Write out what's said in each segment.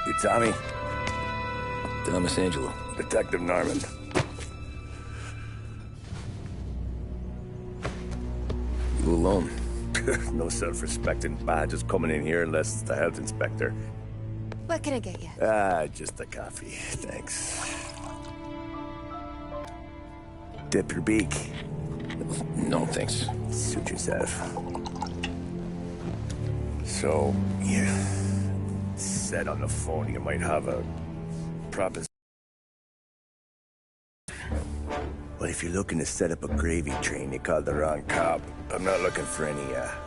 You Tommy? Thomas Angelo. Detective Norman. You alone? No self-respecting badges coming in here unless it's the health inspector. What can I get you? Just a coffee. Thanks. Dip your beak. No, thanks. Suit yourself. So, you said on the phone you might have a proposition. Well, if you're looking to set up a gravy train, you called the wrong cop. I'm not looking for any,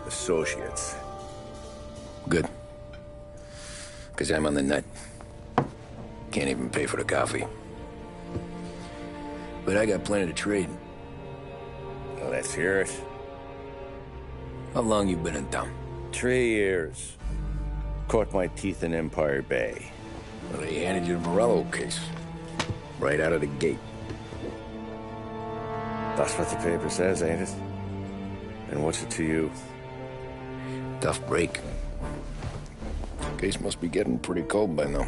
associates. Good. Because I'm on the nut. Can't even pay for the coffee. But I got plenty to trade. Well, let's hear it. How long you been in town? 3 years. Caught my teeth in Empire Bay. Well, they handed you the Morello case. Right out of the gate. That's what the paper says, ain't it? And what's it to you? Tough break. Case must be getting pretty cold by now.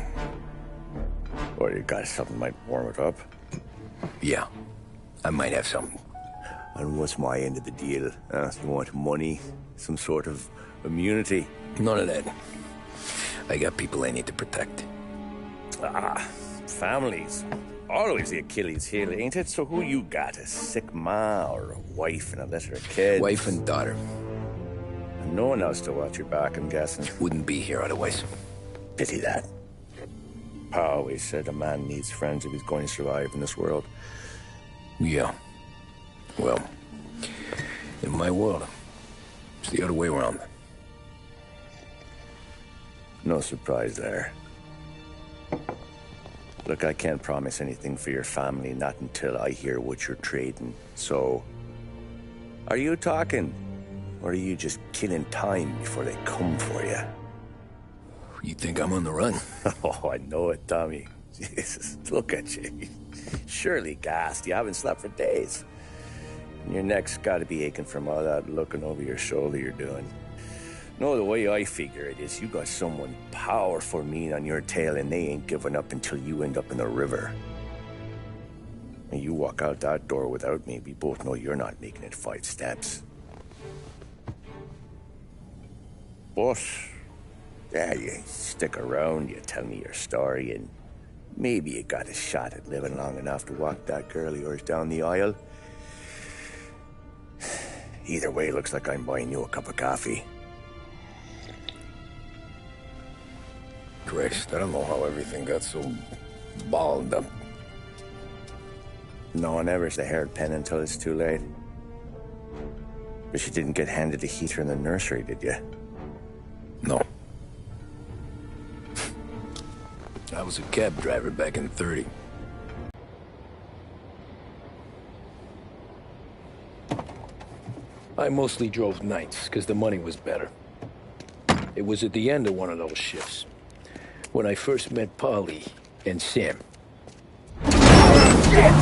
Or you got something might warm it up? Yeah, I might have something. And what's my end of the deal? You want money? Some sort of immunity? None of that. I got people I need to protect. Families. Always the Achilles heel, ain't it? So who you got? A sick ma or a wife and a litter of kids? Wife and daughter. And no one else to watch your back, I'm guessing. Wouldn't be here otherwise. Pity that. Pa always said a man needs friends if he's going to survive in this world. Yeah. Well, in my world, it's the other way around. No surprise there. Look, I can't promise anything for your family, not until I hear what you're trading. So, are you talking? Or are you just killing time before they come for you? You think I'm on the run? Oh, I know it, Tommy. Jesus, look at you. Surely gassed. You haven't slept for days. And your neck's got to be aching from all that looking over your shoulder you're doing. No, the way I figure it is you got someone powerful mean on your tail and they ain't giving up until you end up in the river. And you walk out that door without me, we both know you're not making it 5 steps. But, yeah, you stick around, you tell me your story, and maybe you got a shot at living long enough to walk that girl of yours down the aisle. Either way, looks like I'm buying you a cup of coffee. Christ, I don't know how everything got so balled up. No one ever's the haired pen until it's too late. But you didn't get handed a heater in the nursery, did you? No. I was a cab driver back in '30. I mostly drove nights, because the money was better. It was at the end of one of those shifts, when I first met Polly and Sam. Shit!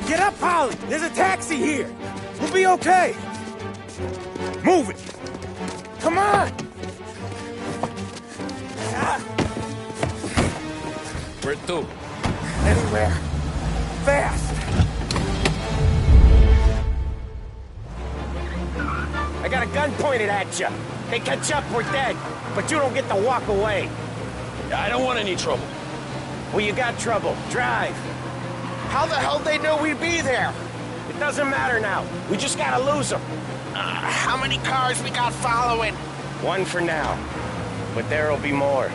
Get up, Polly! There's a taxi here! We'll be okay! Move it! Come on! Where to? Anywhere. Fast! I got a gun pointed at you. They catch up, we're dead. But you don't get to walk away. I don't want any trouble. Well, you got trouble. Drive. How the hell they know we'd be there? It doesn't matter now. We just gotta lose them. How many cars we got following? 1 for now. But there'll be more.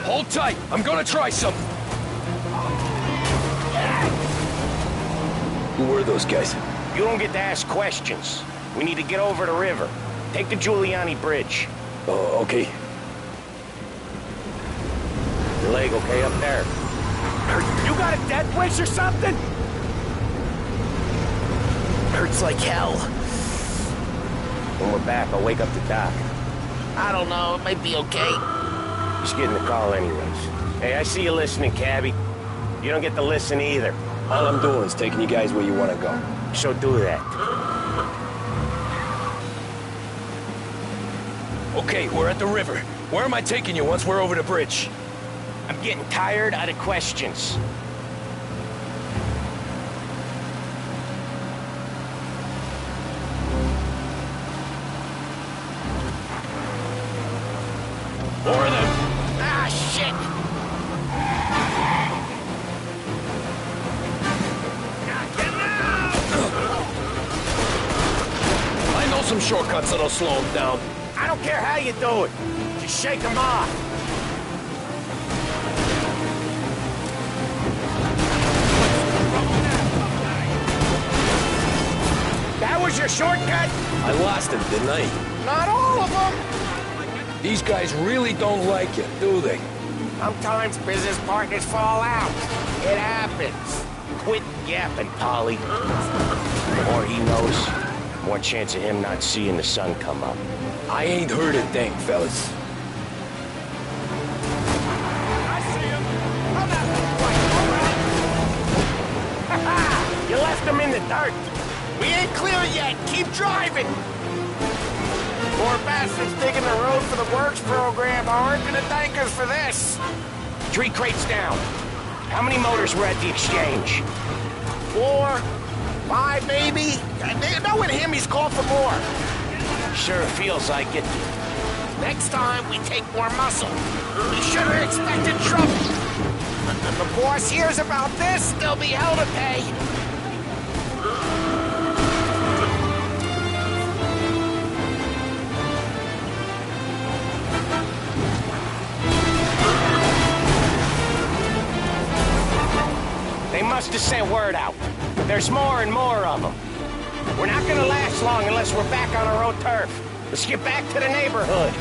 Hold tight. I'm gonna try something. Who were those guys? You don't get to ask questions. We need to get over the river. Take the Giuliani Bridge. Oh, okay. Your leg okay up there? You got a death wish or something? Hurts like hell. When we're back, I'll wake up the doc. I don't know, it might be okay. Just getting the call anyways. Hey, I see you listening, cabbie. You don't get to listen either. All I'm doing is taking you guys where you want to go. So do that. Okay, we're at the river. Where am I taking you once we're over the bridge? I'm getting tired out of questions. More of them. Ah, shit! I know some shortcuts that'll slow them down. I don't care how you do it. Just shake them off. That was your shortcut? I lost him, didn't I? Not all of them. These guys really don't like you, do they? Sometimes business partners fall out. It happens. Quit yapping, Polly. The more he knows, the more chance of him not seeing the sun come up. I ain't heard a thing, fellas. I see him. I'm not quite all right. You left him in the dirt. We ain't clear yet. Keep driving. Poor bastards digging the road for the works program aren't gonna thank us for this. 3 crates down. How many motors were at the exchange? 4, 5 maybe? Knowing him, he's called for more. Sure feels like it. Next time, we take more muscle. We should have expected trouble. If the boss hears about this, there'll be hell to pay. They must have sent word out. There's more and more of them. We're not gonna last long unless we're back on our own turf. Let's get back to the neighborhood.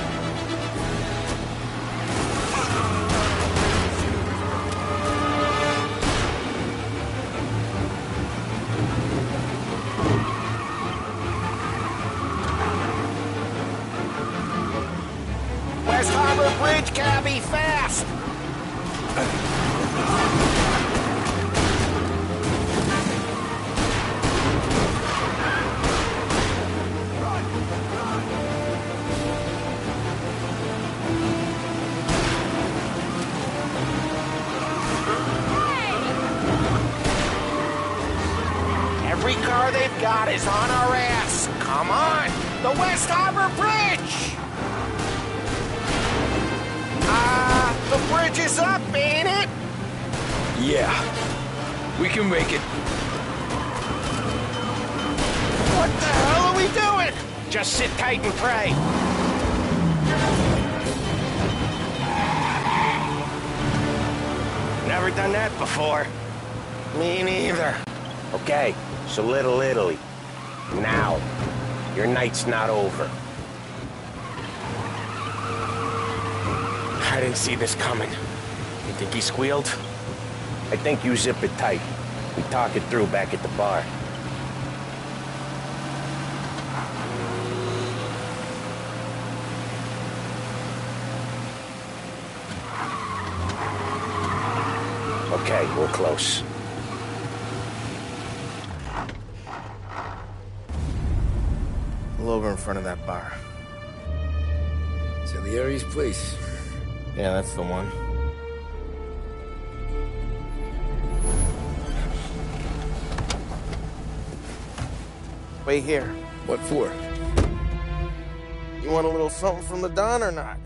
West Harbor Bridge, cabbie, fast! Every car they've got is on our ass. Come on! The West Harbor Bridge! The bridge is up, ain't it? Yeah. We can make it. What the hell are we doing? Just sit tight and pray. Never done that before. Me neither. Okay, so Little Italy. Now. Your night's not over. I didn't see this coming. You think he squealed? I think you zip it tight. We talk it through back at the bar. Okay, we're close. Pull over in front of that bar. Salieri's place. Yeah, that's the one. Wait here. What for? You want a little something from the Don or not?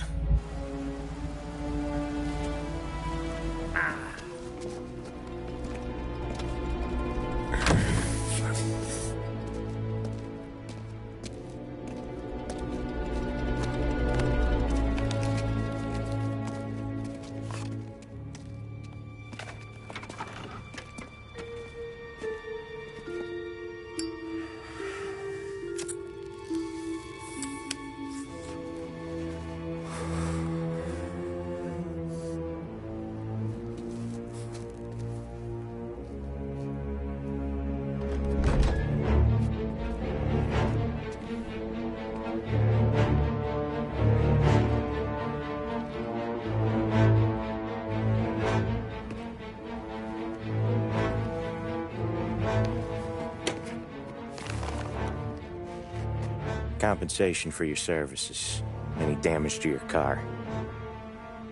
Compensation for your services. Any damage to your car.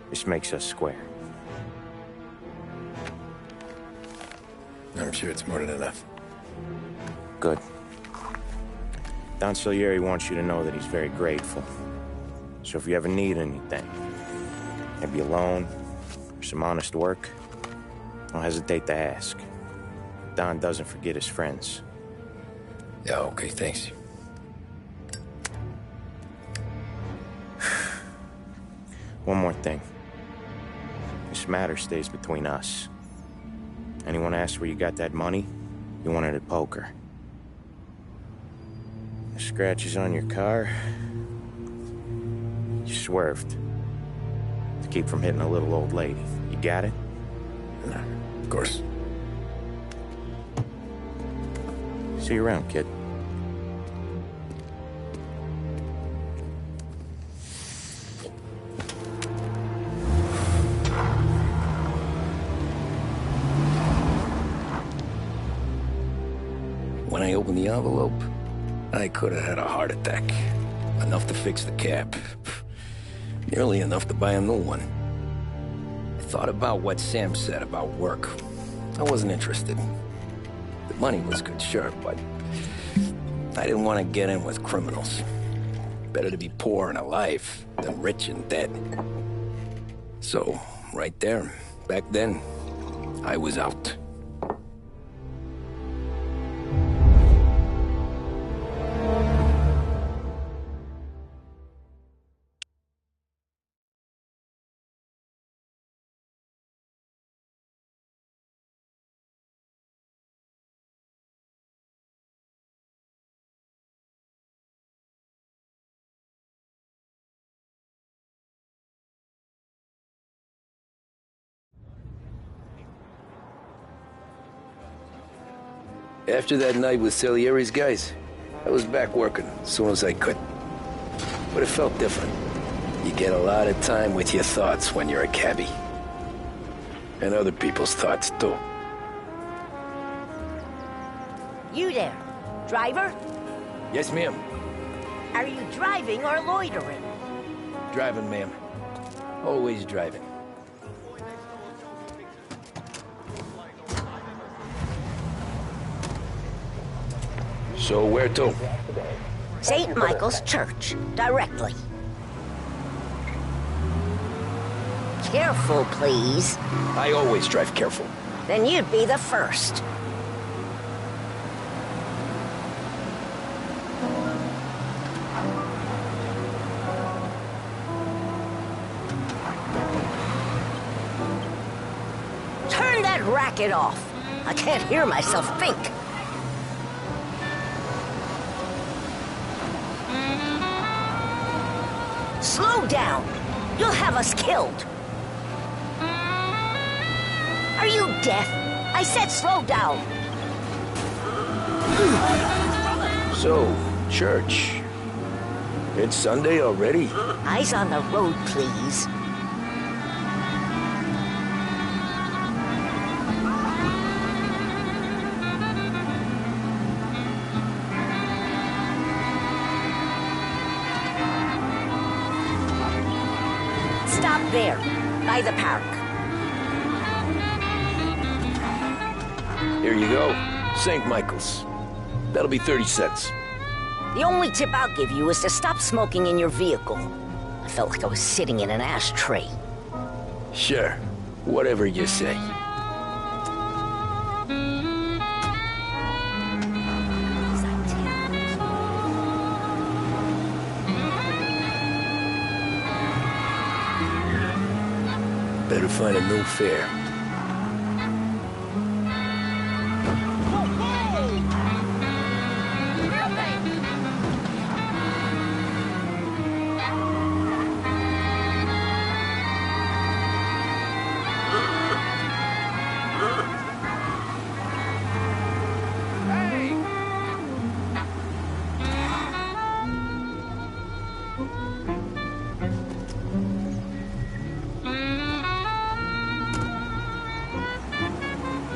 This makes us square. I'm sure it's more than enough. Good. Don Salieri wants you to know that he's very grateful. So if you ever need anything, maybe a loan or some honest work, don't hesitate to ask. Don doesn't forget his friends. Yeah, okay, thanks. One more thing. This matter stays between us. Anyone asks where you got that money, you won it at poker. The scratches on your car, you swerved. To keep from hitting a little old lady. You got it? Nah, of course. See you around, kid. When I opened the envelope, I could have had a heart attack. Enough to fix the cap. Nearly enough to buy a new one. I thought about what Sam said about work. I wasn't interested. The money was good, sure, but I didn't want to get in with criminals. Better to be poor and alive than rich and dead. So, right there, back then, I was out. After that night with Salieri's guys, I was back working as soon as I could. But it felt different. You get a lot of time with your thoughts when you're a cabbie. And other people's thoughts, too. You there, driver? Yes, ma'am. Are you driving or loitering? Driving, ma'am. Always driving. So where to? St. Michael's Church, directly. Careful, please. I always drive careful. Then you'd be the first. Turn that racket off. I can't hear myself think. Slow down. You'll have us killed. Are you deaf? I said slow down. So, church. It's Sunday already? Eyes on the road, please. Stop there, by the park. Here you go. St. Michael's. That'll be 30 cents. The only tip I'll give you is to stop smoking in your vehicle. I felt like I was sitting in an ashtray. Sure. Whatever you say. Better find a new fare.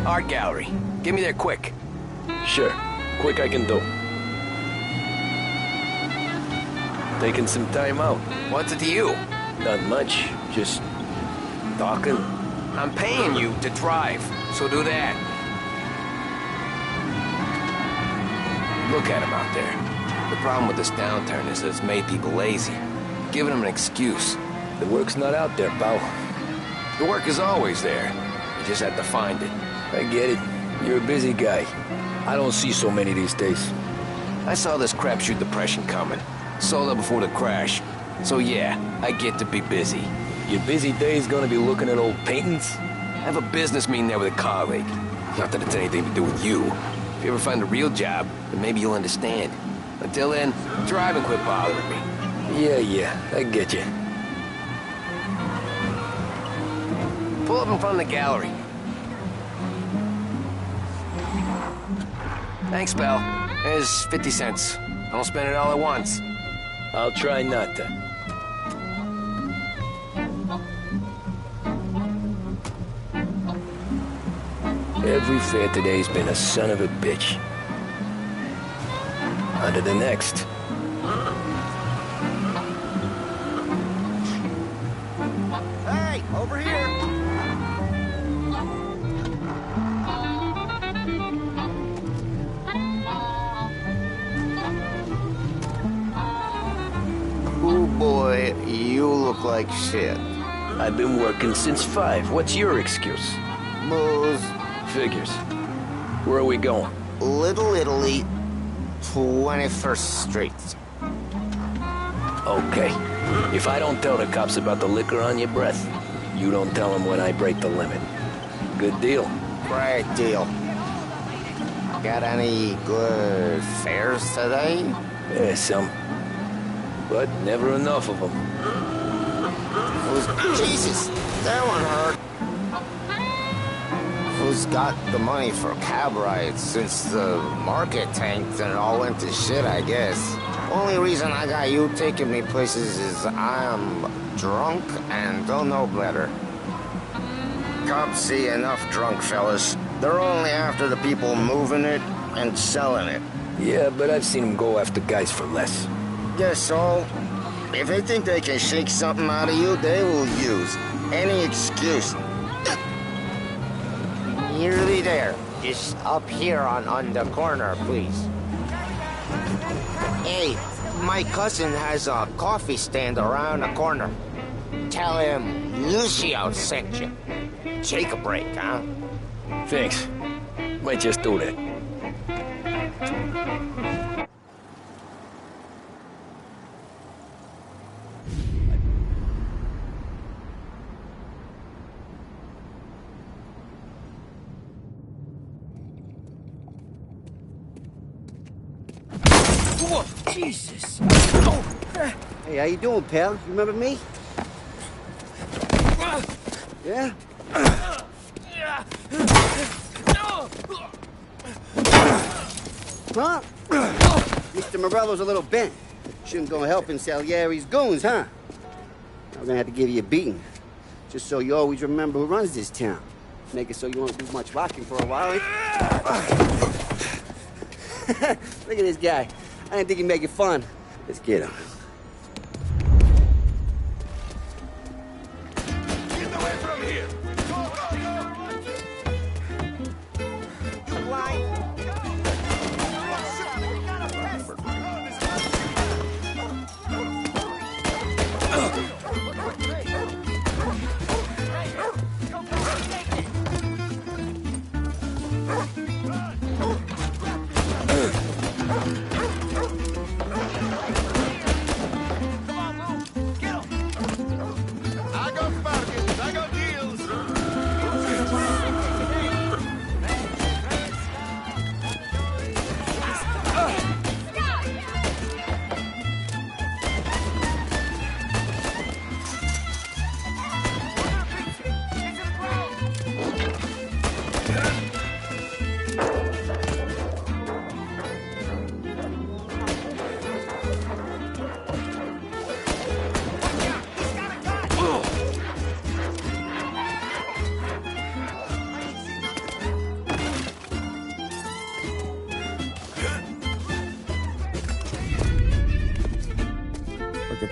Art gallery. Get me there quick. Sure. Quick I can do. Taking some time out. What's it to you? Not much. Just talking. I'm paying you to drive, so do that. Look at him out there. The problem with this downturn is that it's made people lazy. Giving them an excuse. The work's not out there, pal. The work is always there. You just have to find it. I get it. You're a busy guy. I don't see so many these days. I saw this crapshoot depression coming. Sold up before the crash. So yeah, I get to be busy. Your busy day's gonna be looking at old paintings? I have a business meeting there with a colleague. Not that it's anything to do with you. If you ever find a real job, then maybe you'll understand. Until then, drive and quit bothering me. Yeah, I get you. Pull up in front of the gallery. Thanks, pal. There's 50 cents. Don't spend it all at once. I'll try not to. Every fare today's been a son of a bitch. On to the next. Hey, over here! Oh boy, you look like shit. I've been working since 5. What's your excuse? Booze, Figures. Where are we going? Little Italy, 21st Street. Okay. If I don't tell the cops about the liquor on your breath, you don't tell them when I break the limit. Good deal. Great deal. Got any good fares today? Yeah, some. But never enough of them. Jesus, that one hurt. Who's got the money for cab rides since the market tanked and it all went to shit, I guess? Only reason I got you taking me places is I'm drunk and don't know better. Cops see enough drunk fellas. They're only after the people moving it and selling it. Yeah, but I've seen them go after guys for less. Guess so. If they think they can shake something out of you, they will use any excuse. Nearly there. Just up here on the corner, please. Hey, my cousin has a coffee stand around the corner. Tell him Lucio sent you. Take a break, huh? Thanks. Might just do that. Jesus! Hey, how you doing, pal? You remember me? Yeah? Huh? Mr. Morello's a little bent. Shouldn't go helping Salieri's goons, huh? I'm gonna have to give you a beating. Just so you always remember who runs this town. Make it so you won't do much rocking for a while. Look at this guy. I didn't think he'd make it fun. Let's get him. Get away from here! Go, go, go! You blind?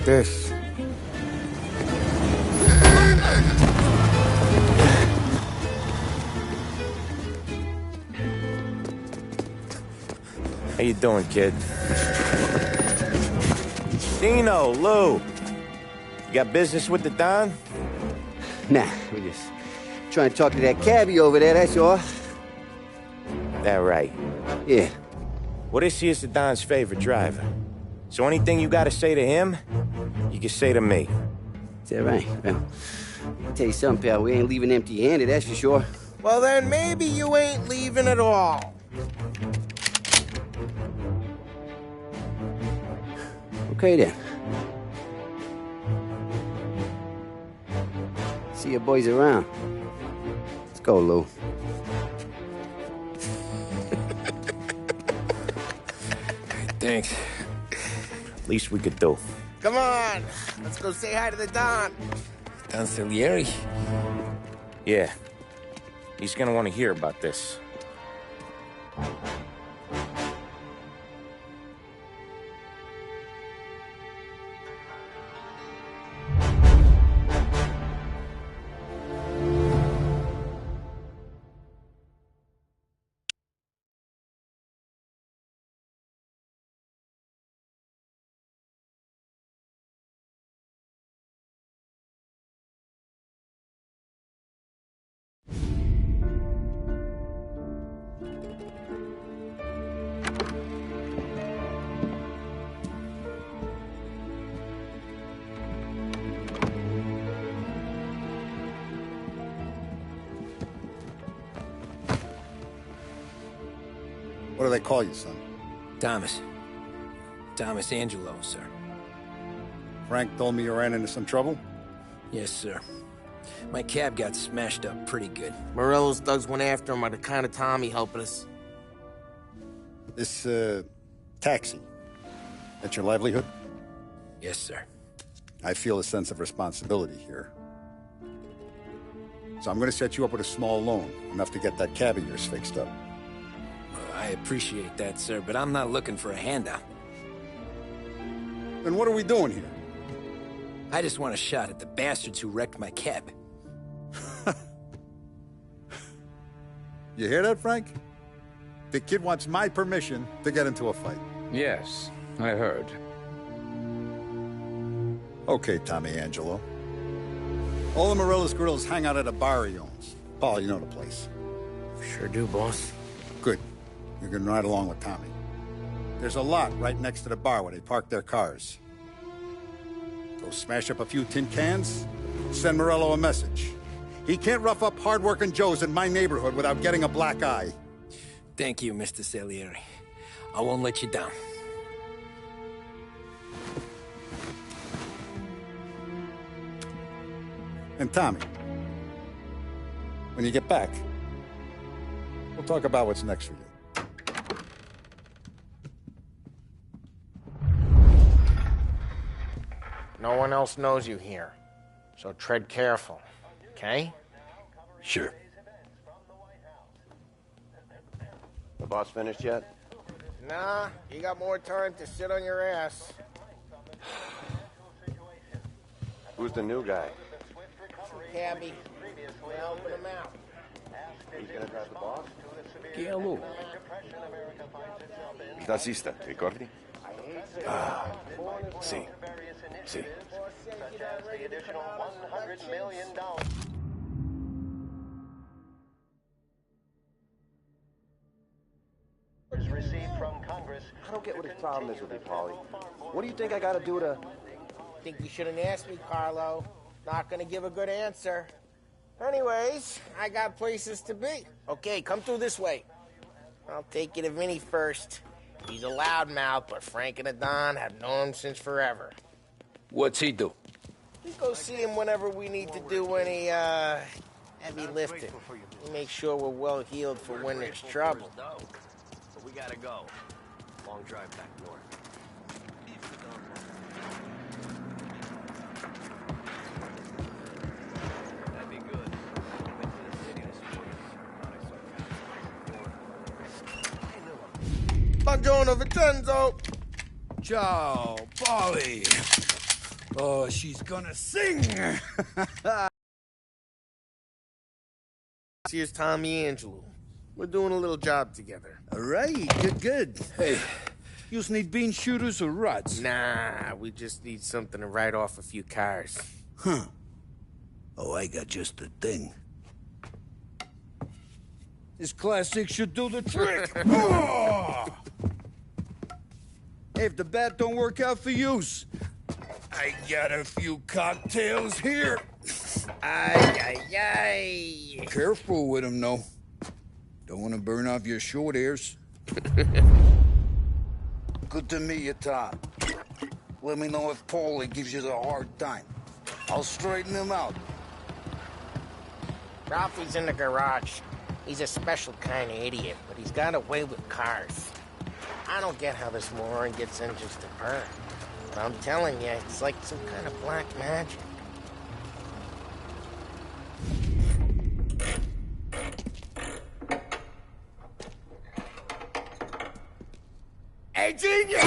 this. How you doing, kid? Dino, Lou. You got business with the Don? Nah, we just trying to talk to that cabbie over there, that's all. That right. Yeah. Well, this here's the Don's favorite driver. So anything you gotta say to him, you can say to me. Is that right? Well, I'll tell you something, pal. We ain't leaving empty-handed, that's for sure. Well, then maybe you ain't leaving at all. Okay, then. See your boys around. Let's go, Lou. Thanks. Least we could do. Come on, let's go say hi to the Don. Don Salieri? Yeah. He's gonna want to hear about this. What do they call you, son? Thomas. Thomas Angelo, sir. Frank told me you ran into some trouble? Yes, sir. My cab got smashed up pretty good. Morello's thugs went after him on account of Tommy helping us. This, taxi. That's your livelihood? Yes, sir. I feel a sense of responsibility here. So I'm gonna set you up with a small loan, enough to get that cab of yours fixed up. I appreciate that, sir, but I'm not looking for a handout. Then what are we doing here? I just want a shot at the bastards who wrecked my cab. You hear that, Frank? The kid wants my permission to get into a fight. Yes, I heard. Okay, Tommy Angelo. All the Morello's girls hang out at a bar he owns. Paul, you know the place. Sure do, boss. Good. You're gonna ride along with Tommy. There's a lot right next to the bar where they park their cars. Go smash up a few tin cans, send Morello a message. He can't rough up hard-working Joes in my neighborhood without getting a black eye. Thank you, Mr. Salieri. I won't let you down. And Tommy, when you get back, we'll talk about what's next for you. No one else knows you here, so tread careful, okay? Sure. The boss finished yet? Nah, you got more time to sit on your ass. Who's the new guy? Cabby, we're helping him out. He's gonna drive the boss? Hello. Il tassista, ti ricordi? Ah, sì. Sì. Such as the additional $100 million. Received from Congress. I don't get what his problem is with you, Paulie. What do you think I gotta do to... Think you shouldn't ask me, Carlo. Not gonna give a good answer. Anyways, I got places to be. Okay, come through this way. I'll take you to Vinny first. He's a loudmouth, but Frank and the Don have known him since forever. What's he do? We go see him whenever we need to do any, heavy lifting. We make sure we're well healed for when there's trouble. But we gotta go. Long drive back north. That'd be good. Went to the city this morning. Buongiorno, Vincenzo! Ciao, Polly. Oh, she's gonna sing! Here's Tommy Angelo. We're doing a little job together. All right, good. Hey, you just need bean shooters or rods? Nah, we just need something to write off a few cars. Huh. Oh, I got just the thing. This classic should do the trick. Oh! Hey, if the bat don't work out for use, I got a few cocktails here. Ay. Careful with them, though. Don't want to burn off your short hairs. Good to meet you, Tom. Let me know if Paulie gives you the hard time. I'll straighten him out. Ralphie's in the garage. He's a special kind of idiot, but he's got a way with cars. I don't get how this moron gets engines to burn. But I'm telling you, it's like some kind of black magic. Hey, genius!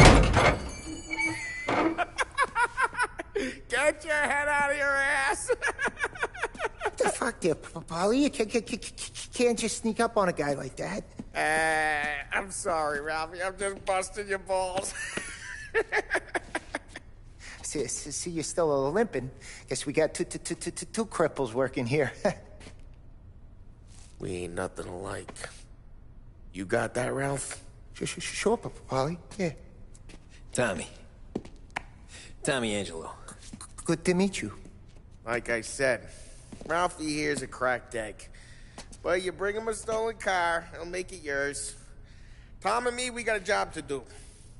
Get your head out of your ass! What the fuck there, Paulie? You can't just sneak up on a guy like that. I'm sorry, Ralphie. I'm just busting your balls. See, you're still limping. Guess we got two cripples working here. We ain't nothing alike. You got that, Ralph? Sure, Paulie. Yeah. Tommy Angelo. Good to meet you. Like I said, Ralphie here's a cracked egg. But you bring him a stolen car, he'll make it yours. Tom and me, we got a job to do.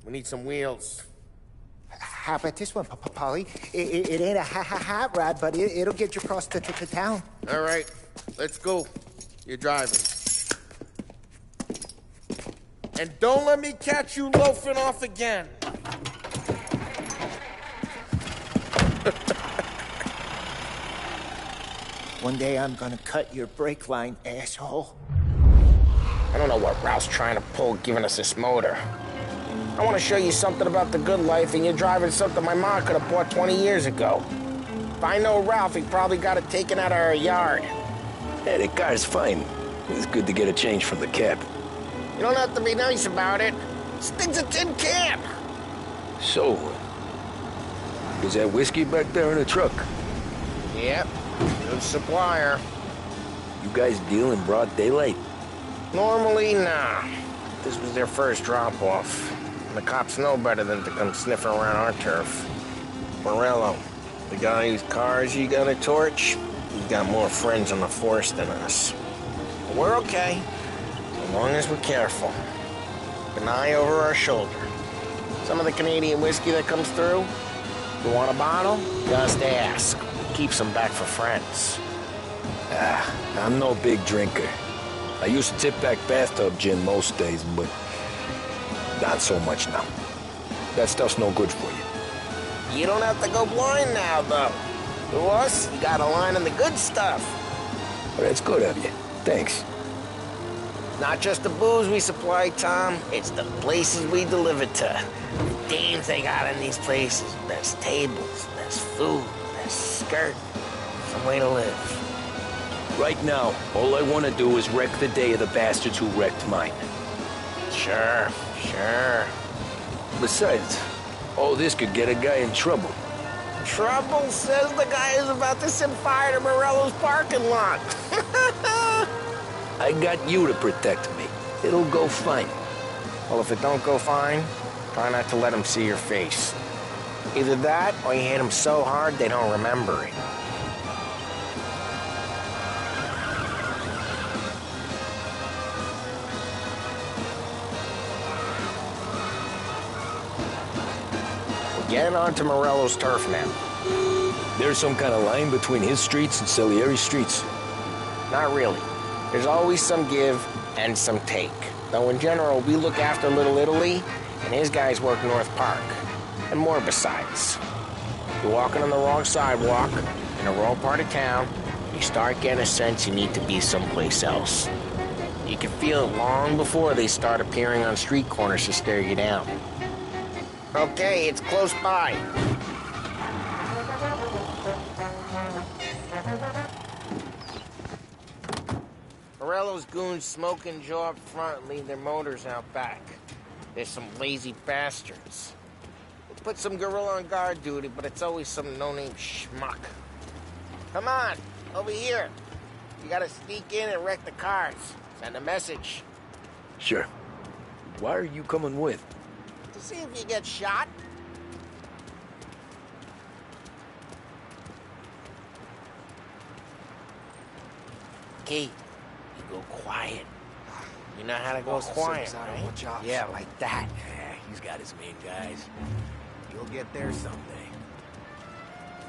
We need some wheels. How about this one, Paulie? It ain't a hot rod, but it'll get you across to town. All right, let's go. You're driving. And don't let me catch you loafing off again. One day I'm gonna cut your brake line, asshole. I don't know what Ralph's trying to pull giving us this motor. I want to show you something about the good life, and you're driving something my mom could have bought 20 years ago. If I know Ralph, he probably got it taken out of our yard. Yeah, the car's fine. It's good to get a change from the cab. You don't have to be nice about it. This thing's a tin can. So, is that whiskey back there in the truck? Yep, good supplier. You guys deal in broad daylight? Normally, nah. This was their first drop-off. The cops know better than to come sniffing around our turf. Morello, the guy whose cars you got a torch, he's got more friends on the force than us. But we're okay, as long as we're careful. An eye over our shoulder. Some of the Canadian whiskey that comes through, you want a bottle? Just ask. Keeps them back for friends. I'm no big drinker. I used to tip back bathtub gin most days, but not so much now. That stuff's no good for you. You don't have to go blind now, though. To us, you got a line on the good stuff. Well, that's good of you. Thanks. Not just the booze we supply, Tom. It's the places we deliver to. The dames they got in these places. There's tables, there's food, there's skirt. Some way to live. Right now, all I want to do is wreck the day of the bastards who wrecked mine. Sure. Besides, all this could get a guy in trouble. Trouble says the guy is about to set fire to Morello's parking lot. I got you to protect me. It'll go fine. Well, if it don't go fine, try not to let them see your face. Either that, or you hit them so hard they don't remember it. Get onto Morello's turf now. There's some kind of line between his streets and Salieri's streets? Not really. There's always some give and some take. Though in general, we look after Little Italy, and his guys work North Park. And more besides. You're walking on the wrong sidewalk, in the wrong part of town, you start getting a sense you need to be someplace else. You can feel it long before they start appearing on street corners to stare you down. Okay, it's close by. Morello's goons smoke and jaw up front and leave their motors out back. They're some lazy bastards. We'll put some gorilla on guard duty, but it's always some no-name schmuck. Come on, over here. You gotta sneak in and wreck the cars. Send a message. Sure. Why are you coming with? To see if you get shot. Okay, you go quiet. You know how to go quiet, right? Yeah, like that. Yeah, he's got his main guys. You'll get there someday.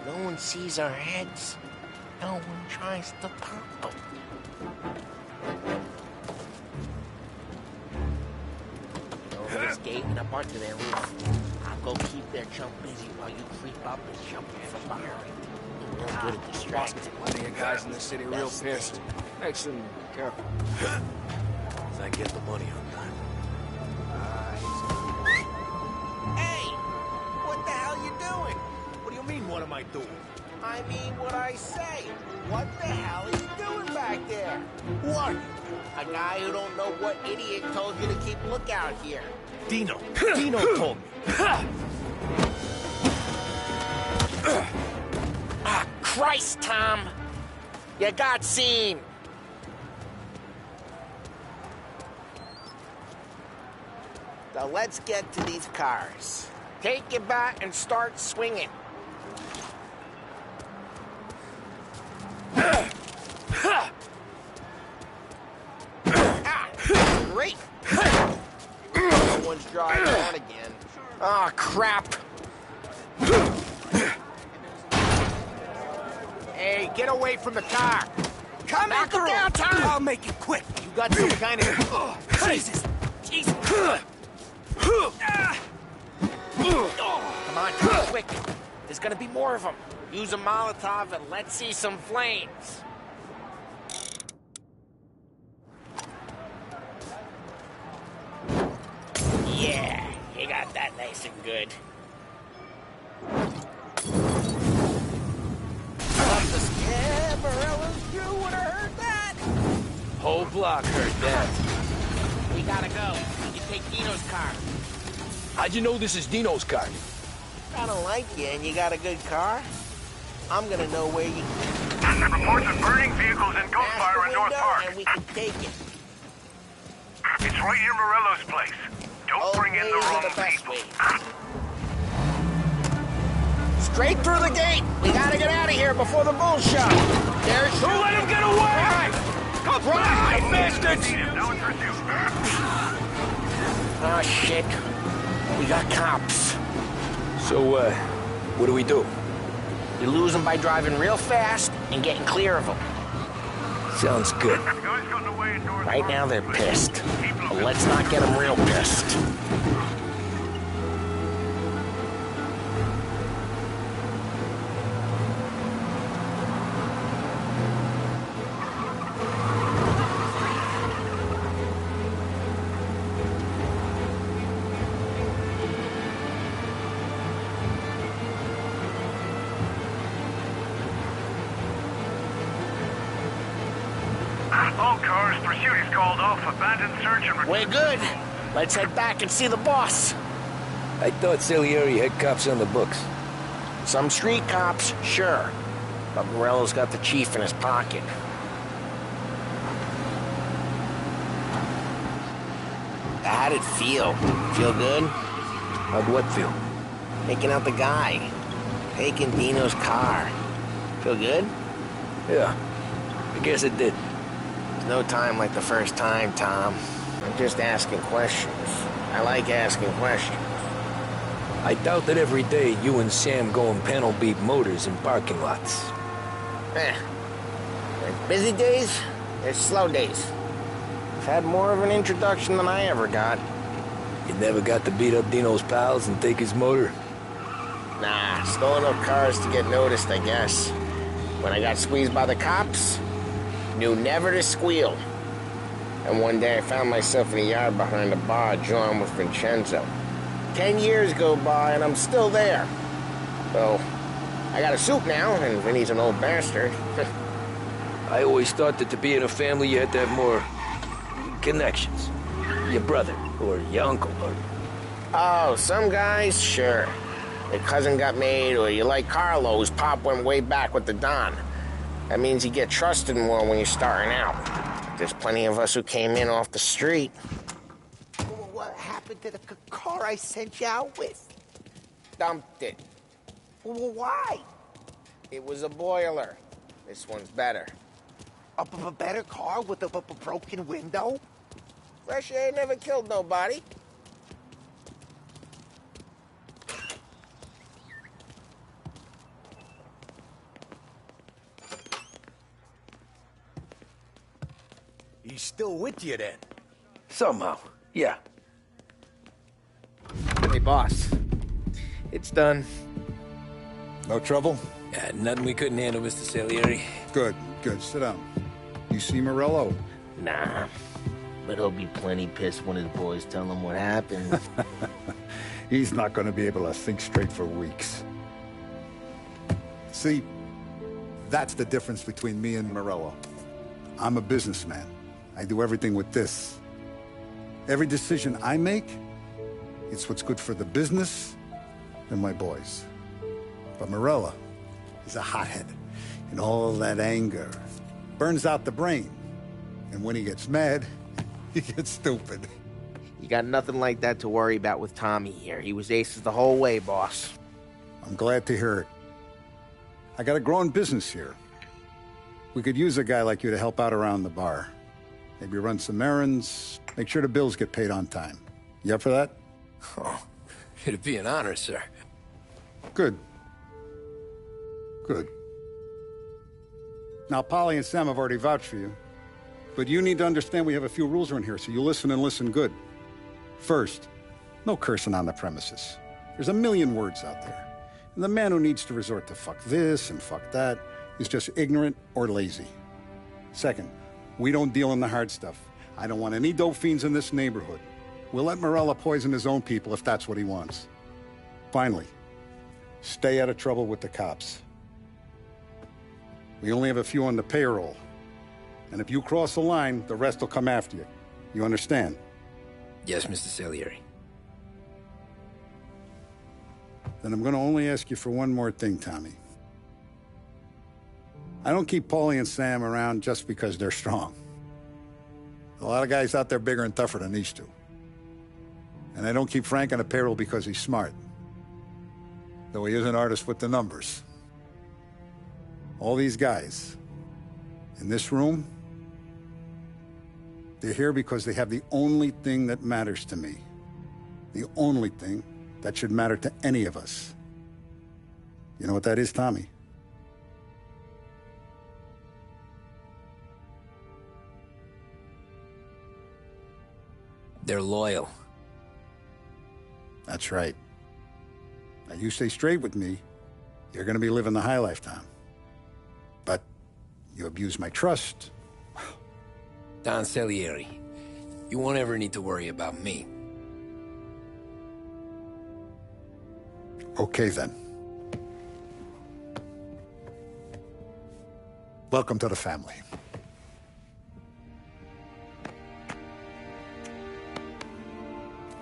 No one sees our heads. No one tries to pop them. Go to this gate and up onto their roof. I'll go keep their chump busy while you creep up and jump in from behind. You're real good at distracting. Plenty of guys in the city real pissed. Makes them careful. As I get the money on time. Hey! What the hell you doing? What do you mean, what am I doing? I mean what I say. What the hell are you doing back there? Who are you? A guy who don't know what idiot told you to keep lookout here. Dino. Dino told me. Ah, Christ, Tom! You got seen! Now let's get to these cars. Take your bat and start swinging. Great! No one's driving on again. Oh, crap! Hey, get away from the car! Come back down, Tom! I'll make it quick. You got some kind of... Jesus! Jesus! Come on, Tom, quick! There's gonna be more of them. Use a Molotov and let's see some flames. Yeah, you got that nice and good. Yeah, Morello's crew would have heard that. Whole block heard that. We gotta go. You take Dino's car. How'd you know this is Dino's car? I don't like you and you got a good car. I'm gonna know where you... Reports of burning vehicles and gunfire in North Park. And we can take it. It's right near Morello's place. Don't bring in the wrong people. Straight through the gate. We gotta get out of here before the bull show. There's... Don't let him get away! Come on, bastards! Oh, shit. We got cops. So, what do we do? You lose them by driving real fast and getting clear of them. Sounds good. Right now they're pissed. But let's not get them real pissed. All cars, pursuit is called off. Abandoned search and... We're good. Let's head back and see the boss. I thought Salieri had cops on the books. Some street cops, sure. But Morello's got the chief in his pocket. How'd it feel? Feel good? How'd what feel? Taking out the guy. Taking Dino's car. Feel good? Yeah, I guess it did. There's no time like the first time, Tom. I'm just asking questions. I like asking questions. I doubt that every day you and Sam go and panel beat motors in parking lots. There's busy days, there's slow days. I've had more of an introduction than I ever got. You never got to beat up Dino's pals and take his motor? Nah, stole enough cars to get noticed, I guess. When I got squeezed by the cops, knew never to squeal. And one day I found myself in a yard behind a bar drawn with Vincenzo. 10 years go by and I'm still there. So, I got a suit now, and Vinny's an old bastard. I always thought that to be in a family you had to have more connections. Your brother, or your uncle, or... Oh, some guys, sure. Your cousin got made, or you like Carlo's pop went way back with the Don. That means you get trusted more when you're starting out. There's plenty of us who came in off the street. What happened to the car I sent you out with? Dumped it. Why? It was a boiler. This one's better. A better car with a broken window? Fresh air never killed nobody. He's still with you then? Somehow, yeah. Hey, boss. It's done. No trouble? Yeah, nothing we couldn't handle, Mr. Salieri. Good, good. Sit down. You see Morello? Nah. But he'll be plenty pissed when his boys tell him what happened. He's not going to be able to think straight for weeks. See, that's the difference between me and Morello. I'm a businessman. I do everything with this. Every decision I make, it's what's good for the business and my boys. But Morello is a hothead, and all that anger burns out the brain. And when he gets mad, he gets stupid. You got nothing like that to worry about with Tommy here. He was aces the whole way, boss. I'm glad to hear it. I got a growing business here. We could use a guy like you to help out around the bar. Maybe run some errands, make sure the bills get paid on time. You up for that? Oh, it'd be an honor, sir. Good. Good. Now, Polly and Sam have already vouched for you. But you need to understand we have a few rules around here, so you listen and listen good. First, no cursing on the premises. There's a million words out there. And the man who needs to resort to fuck this and fuck that is just ignorant or lazy. Second, we don't deal in the hard stuff. I don't want any dope fiends in this neighborhood. We'll let Morello poison his own people if that's what he wants. Finally, stay out of trouble with the cops. We only have a few on the payroll. And if you cross the line, the rest will come after you. You understand? Yes, Mr. Salieri. Then I'm going to only ask you for one more thing, Tommy. I don't keep Paulie and Sam around just because they're strong. A lot of guys out there bigger and tougher than these two. And I don't keep Frank on the payroll because he's smart. Though he is an artist with the numbers. All these guys in this room, they're here because they have the only thing that matters to me. The only thing that should matter to any of us. You know what that is, Tommy? They're loyal. That's right. Now, you stay straight with me, you're gonna be living the high life, Tom. But you abuse my trust. Don Salieri, you won't ever need to worry about me. Okay, then. Welcome to the family.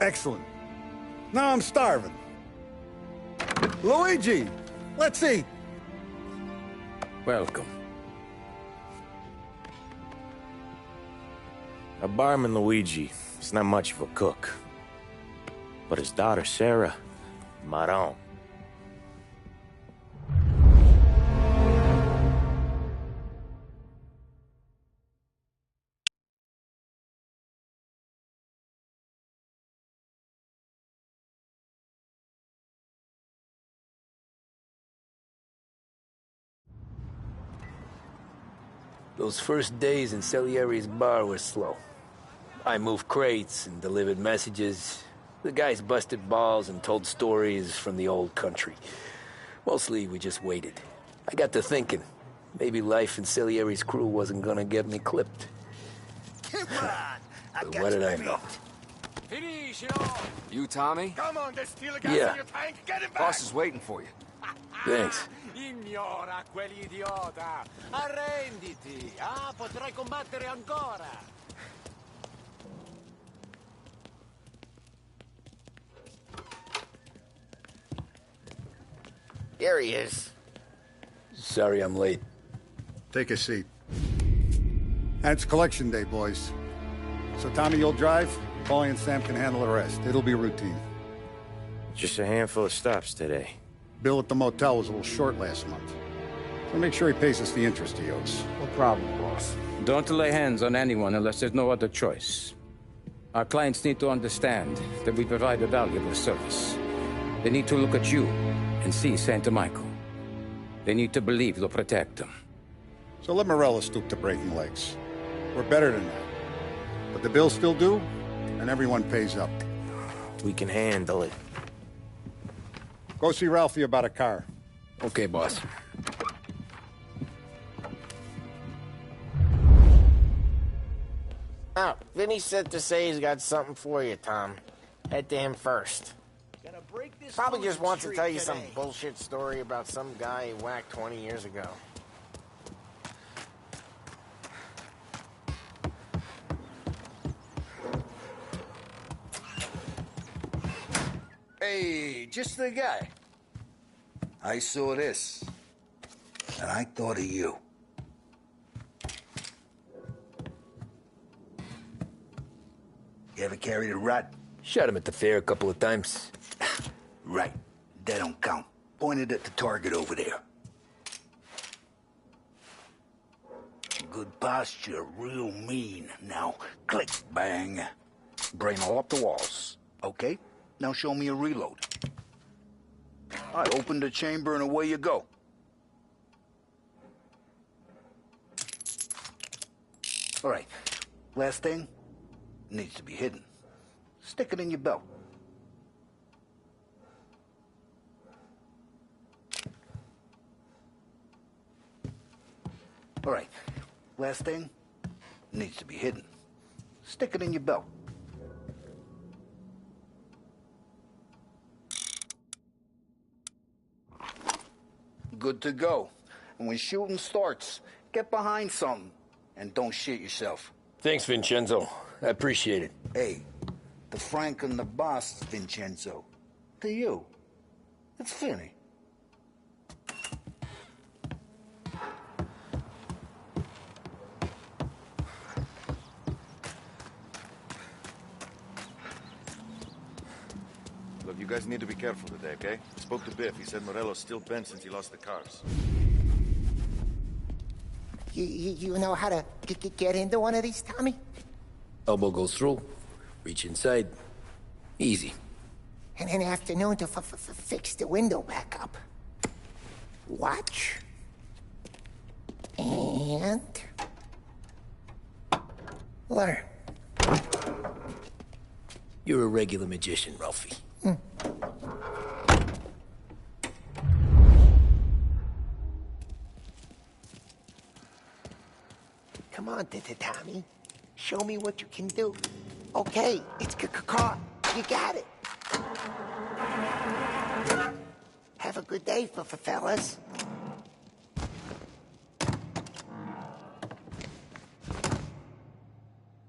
Excellent. Now I'm starving. Luigi, let's eat. Welcome. Our barman Luigi is not much of a cook. But his daughter Sarah, Maron. Those first days in Salieri's bar were slow. I moved crates and delivered messages. The guys busted balls and told stories from the old country. Mostly, we just waited. I got to thinking, maybe life in Salieri's crew wasn't gonna get me clipped. Come on! But what did I know? You, Tommy? Come on, there's steel gas Yeah. in your tank. Get him back! Boss is waiting for you. Thanks. Ignora quell'idiota! Arrenditi! Ah, potrai combattere ancora! There he is. Sorry I'm late. Take a seat. And it's collection day, boys. So Tommy, you'll drive. Paulie and Sam can handle the rest. It'll be routine. Just a handful of stops today. Bill at the motel was a little short last month. So make sure he pays us the interest he owes. No problem, boss. Don't lay hands on anyone unless there's no other choice. Our clients need to understand that we provide a valuable service. They need to look at you and see Santa Michael. They need to believe you'll protect them. So let Morello stoop to breaking legs. We're better than that. But the bills still due, and everyone pays up. We can handle it. Go see Ralphie about a car. Okay, boss. Oh, Vinny said to say he's got something for you, Tom. Head to him first. Probably just wants to tell you some bullshit story about some guy he whacked 20 years ago. Hey, just the guy. I saw this, and I thought of you. You ever carried a rat? Shot him at the fair a couple of times. Right. That don't count. Pointed at the target over there. Good posture, real mean. Now, click, bang. Brain all up the walls. Okay, now show me a reload. I open the chamber and away you go. All right, last thing, needs to be hidden. Stick it in your belt. All right, last thing, needs to be hidden. Stick it in your belt. Good to go. And when shooting starts, get behind something and don't shit yourself. Thanks, Vincenzo. I appreciate it. Hey, the Frank and the boss, Vincenzo. To you, it's Finny. Look, you guys need to be careful today, okay? Spoke to Biff. He said Morello's still bent since he lost the cars. You know how to get into one of these, Tommy? Elbow goes through. Reach inside. Easy. And an afternoon to fix the window back up. Watch. And... learn. You're a regular magician, Ralphie. Come on, Tommy. Show me what you can do. Okay, it's caught. You got it. Have a good day, fellas.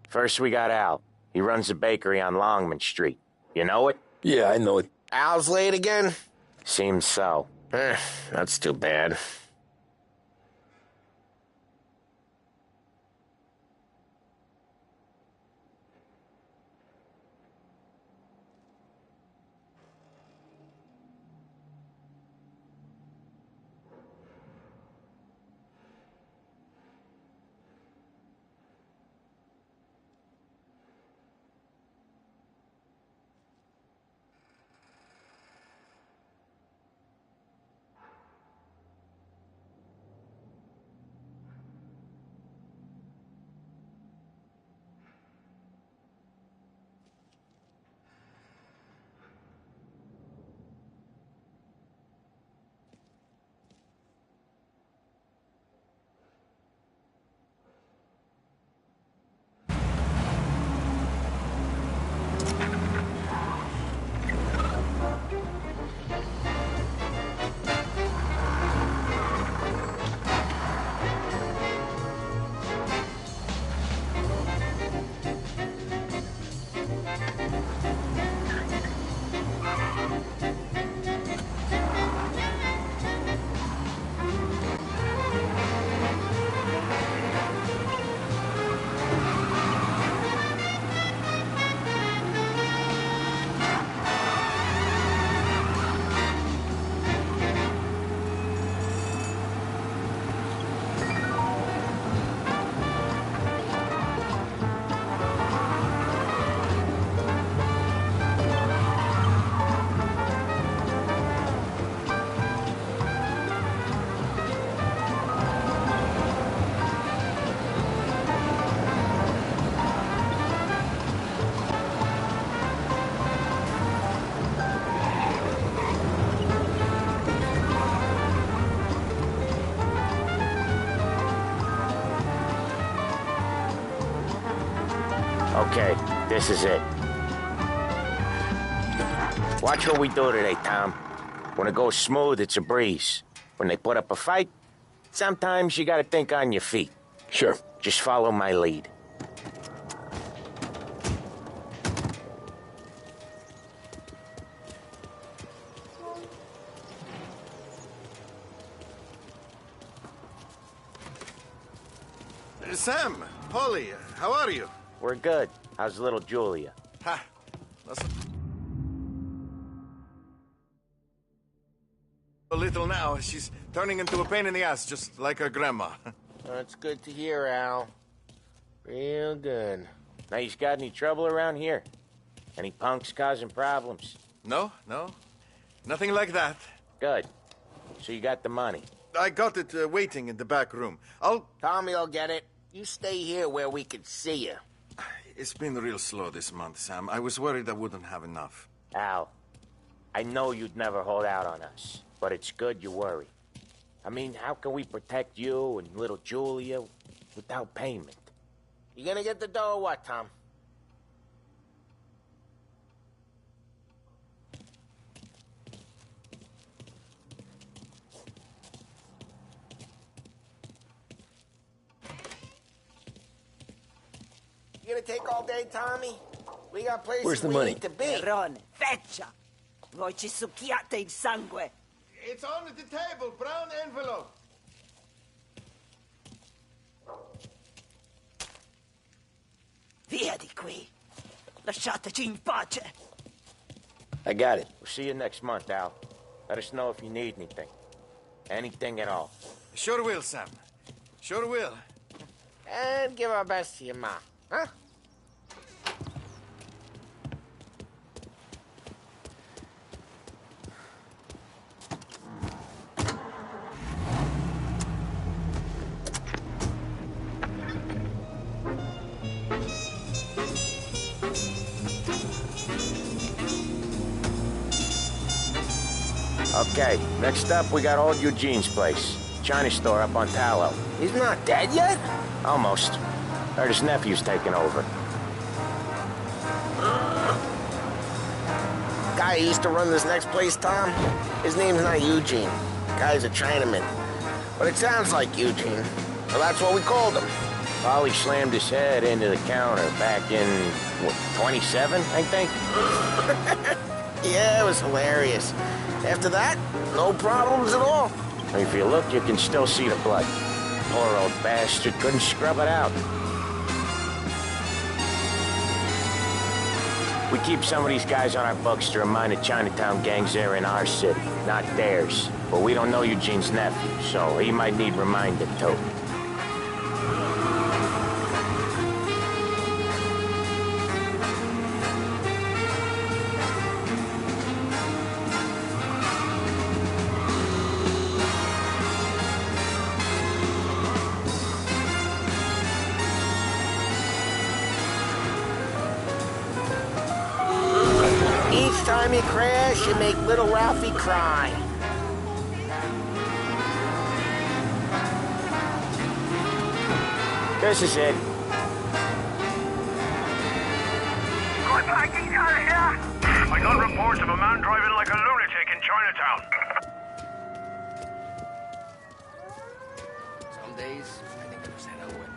First we got Al. He runs a bakery on Longman Street. You know it? Yeah, I know it. Al's late again? Seems so. That's too bad. Okay, this is it. Watch what we do today, Tom. When it goes smooth, it's a breeze. When they put up a fight, sometimes you gotta think on your feet. Sure. Just follow my lead. Sam, Polly, how are you? We're good. How's little Julia? Ha, that's a little now. She's turning into a pain in the ass, just like her grandma. That's good to hear, Al. Real good. Now, you got any trouble around here? Any punks causing problems? No, nothing like that. Good. So you got the money? I got it waiting in the back room. Tommy will get it. You stay here where we can see you. It's been real slow this month, Sam. I was worried I wouldn't have enough. Al, I know you'd never hold out on us, but it's good you worry. I mean, how can we protect you and little Julia without payment? You gonna get the dough or what, Tom? You gonna take all day, Tommy? We got places Where's the we money? need to be. Perrone, feccia! Voi ci succhiate il sangue! It's on the table, brown envelope. Via di qui! Lasciateci in pace! I got it. We'll see you next month, Al. Let us know if you need anything. Anything at all. Sure will, Sam. Sure will. And give our best to your ma, huh? Okay, next up, we got old Eugene's place. China store up on Tallow. He's not dead yet? Almost. Heard his nephew's taking over. Guy who used to run this next place, Tom, his name's not Eugene. Guy's a Chinaman. But it sounds like Eugene. Well, that's what we called him. Polly slammed his head into the counter back in, what, 27, I think? Yeah, it was hilarious. After that, no problems at all. If you look, you can still see the blood. Poor old bastard couldn't scrub it out. We keep some of these guys on our books to remind the Chinatown gangs they're in our city, not theirs. But we don't know Eugene's nephew, so he might need reminding too. Each time you crash, you make little Ralphie cry. This is it. Good packing out of here! I got reports of a man driving like a lunatic in Chinatown. Some days, I think I just head out away.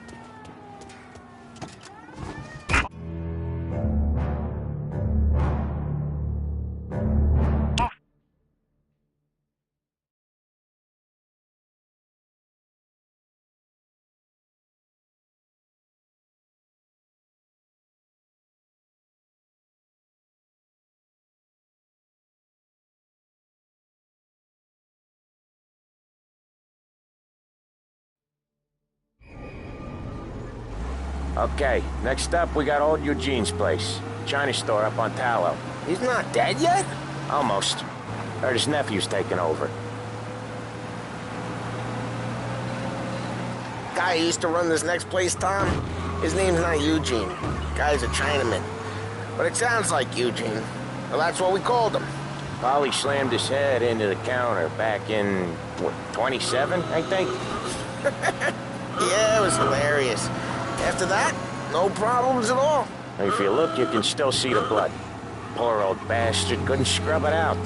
Okay, next up, we got old Eugene's place. China store up on Tallow. He's not dead yet? Almost. Heard his nephew's taking over. Guy who used to run this next place, Tom, his name's not Eugene. Guy's a Chinaman. But it sounds like Eugene. Well, that's what we called him. Polly slammed his head into the counter back in, what, 27, I think? Yeah, it was hilarious. After that, no problems at all. If you look, you can still see the blood. Poor old bastard couldn't scrub it out.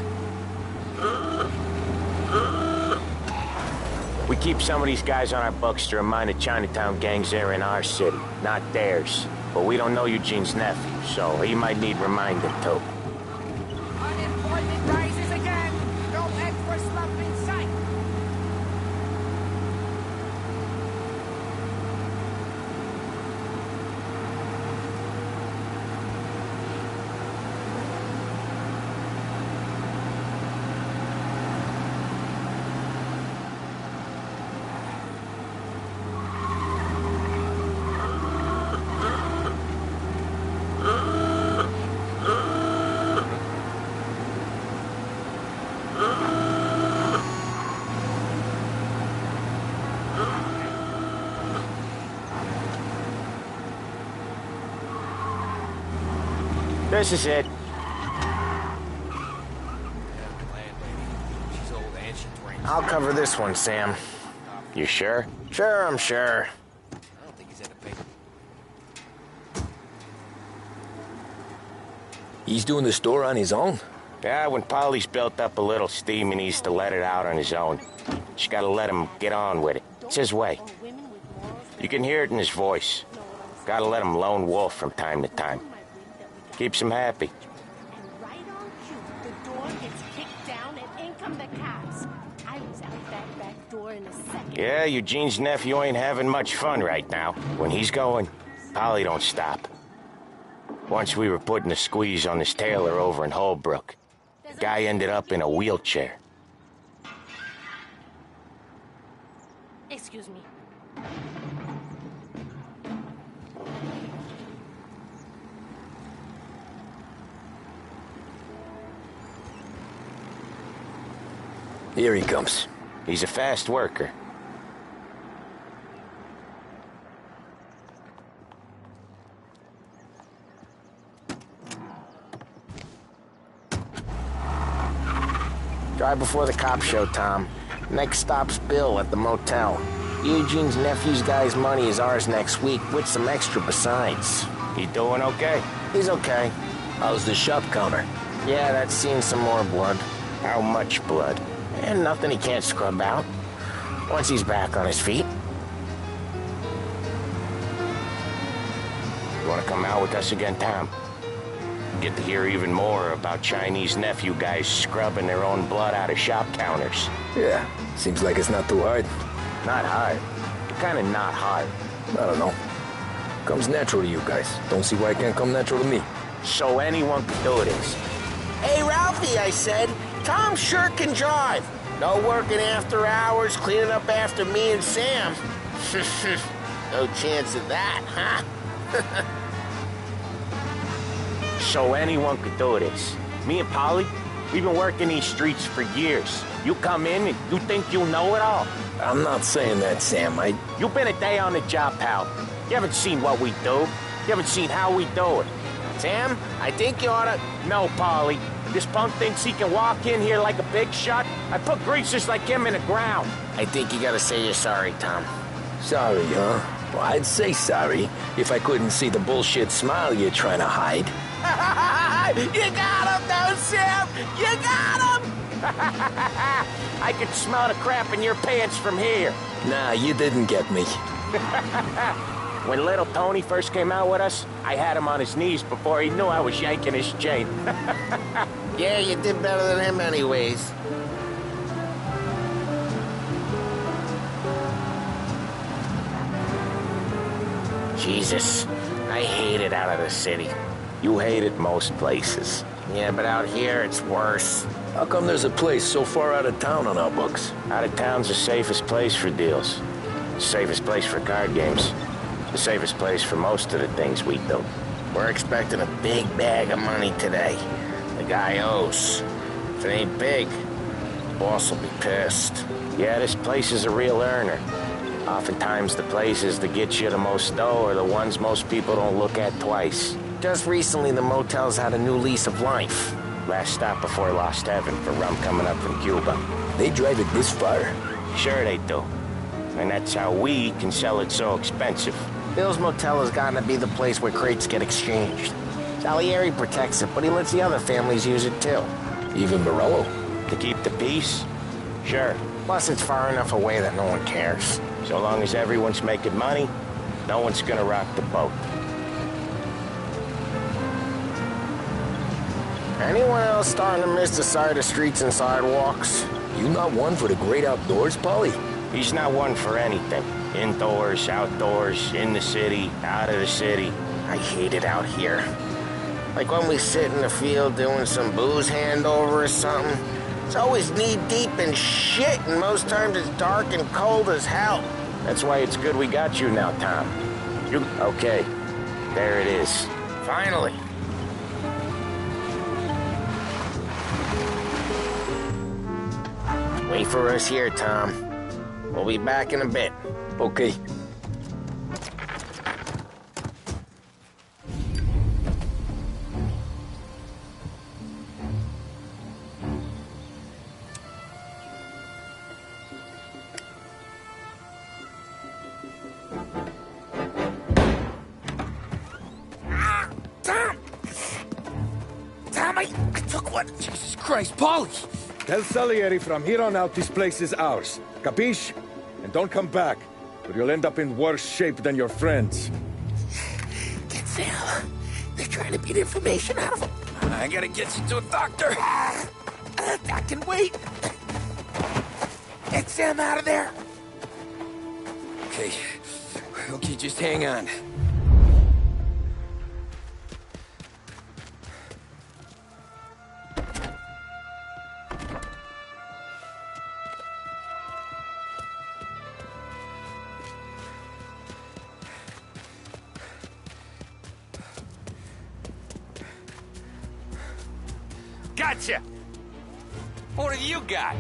We keep some of these guys on our books to remind the Chinatown gangs they're in our city, not theirs. But we don't know Eugene's nephew, so he might need reminding too. Unemployment rises again. No end for slump in sight. This is it. I'll cover this one, Sam. You sure? Sure, I'm sure. He's doing the store on his own? Yeah, when Polly's built up a little steam, he needs to let it out on his own. Just gotta let him get on with it. It's his way. You can hear it in his voice. Gotta let him lone wolf from time to time. Keeps him happy. And right on cue, the door gets kicked down and in come the cops. I was out that back door in a second. Yeah, Eugene's nephew ain't having much fun right now. When he's going, Polly don't stop. Once we were putting a squeeze on this tailor over in Holbrook. The guy ended up in a wheelchair. Excuse me. Here he comes. He's a fast worker. Drive before the cop show, Tom. Next stop's Bill at the motel. Eugene's nephew's guy's money is ours next week, with some extra besides. He doing okay? He's okay. How's the shop counter? Yeah, that's seen some more blood. How much blood? And nothing he can't scrub out. Once he's back on his feet. You want to come out with us again, Tom? Get to hear even more about Chinese nephew guys scrubbing their own blood out of shop counters. Yeah, seems like it's not too hard. Not hard. Kind of not hard. I don't know. Comes natural to you guys. Don't see why it can't come natural to me. So anyone can do this. Hey, Ralphie, I said. Tom sure can drive. No working after hours, cleaning up after me and Sam. No chance of that, huh? So anyone could do this. Me and Polly, we've been working these streets for years. You come in and you think you know it all. I'm not saying that, Sam. You've been a day on the job, pal. You haven't seen what we do. You haven't seen how we do it. Sam, I think you oughta... No, Polly. This punk thinks he can walk in here like a big shot. I put greasers like him in the ground. I think you gotta say you're sorry, Tom. Sorry, huh? Well, I'd say sorry if I couldn't see the bullshit smile you're trying to hide. You got him, though, Sam! You got him! I could smell the crap in your pants from here. Nah, you didn't get me. When little Tony first came out with us, I had him on his knees before he knew I was yanking his chain. Yeah, you did better than him anyways. Jesus, I hate it out of the city. You hate it most places. Yeah, but out here it's worse. How come there's a place so far out of town on our books? Out of town's the safest place for deals. The safest place for card games. The safest place for most of the things we do. We're expecting a big bag of money today. The guy owes. If it ain't big, the boss will be pissed. Yeah, this place is a real earner. Oftentimes the places that get you the most dough are the ones most people don't look at twice. Just recently the motel's had a new lease of life. Last stop before Lost Heaven for rum coming up from Cuba. They drive it this far? Sure they do. And that's how we can sell it so expensive. Bill's Motel has gotten to be the place where crates get exchanged. Salieri protects it, but he lets the other families use it too. Even Morello? To keep the peace? Sure. Plus, it's far enough away that no one cares. So long as everyone's making money, no one's gonna rock the boat. Anyone else starting to miss the side of streets and sidewalks? You not one for the great outdoors, Polly? He's not one for anything. Indoors, outdoors, in the city, out of the city. I hate it out here. Like when we sit in the field doing some booze handover or something. It's always knee-deep in shit, and most times it's dark and cold as hell. That's why it's good we got you now, Tom. Okay, there it is. Finally. Wait for us here, Tom. We'll be back in a bit. Okay. Tom, I took one. Jesus Christ, Polly! Tell Salieri from here on out this place is ours. Capiche? And don't come back, or you'll end up in worse shape than your friends. Get Sam. They're trying to beat information out of him. I gotta get you to a doctor. I can wait. Get Sam out of there. Okay. Okay, just hang on. Gotcha! What have you got?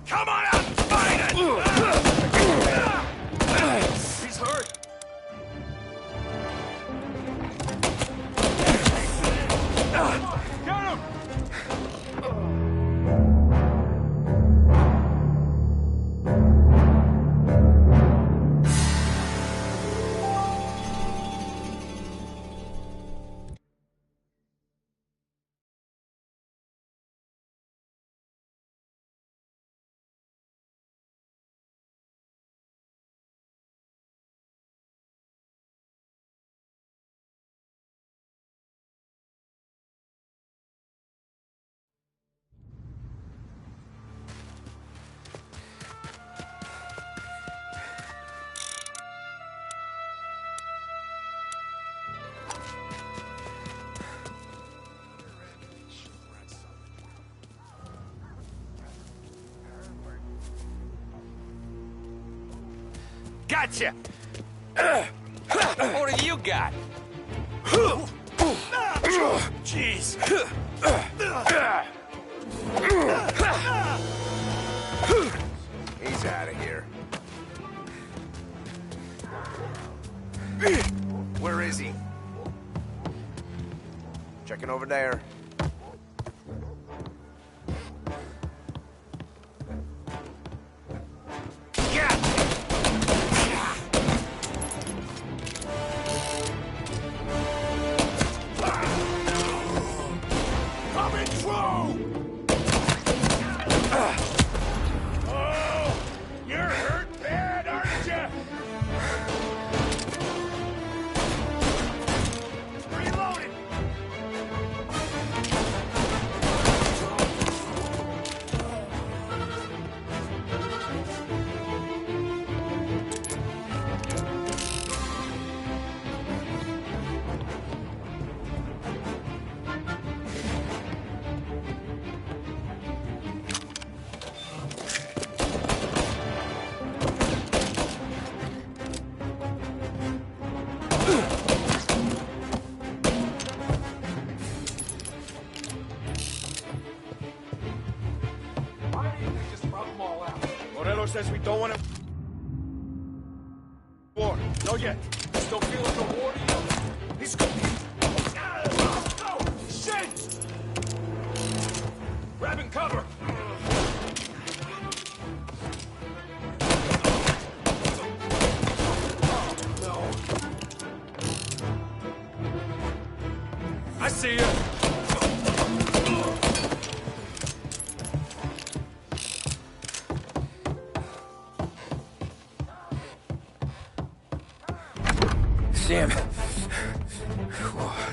Come on out and fight it! He's hurt. Get him! Gotcha! What have you got? Jeez! He's out of here. Where is he? Checking over there. Morello says we don't want to... war. Not yet. Still feeling the war to you? He's... Oh, shit! Grabbing cover! No. I see you. Sam,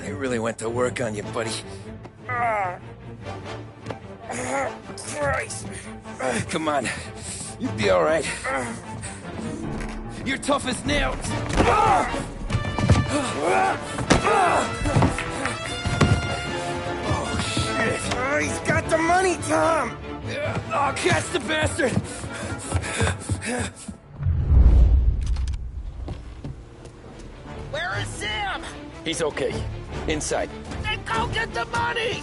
they really went to work on you, buddy. Christ. Come on, you'll be all right. You're tough as nails. Oh, shit. Oh, he's got the money, Tom. Oh, catch the bastard. Where is Sam? He's okay. Inside. Then go get the money!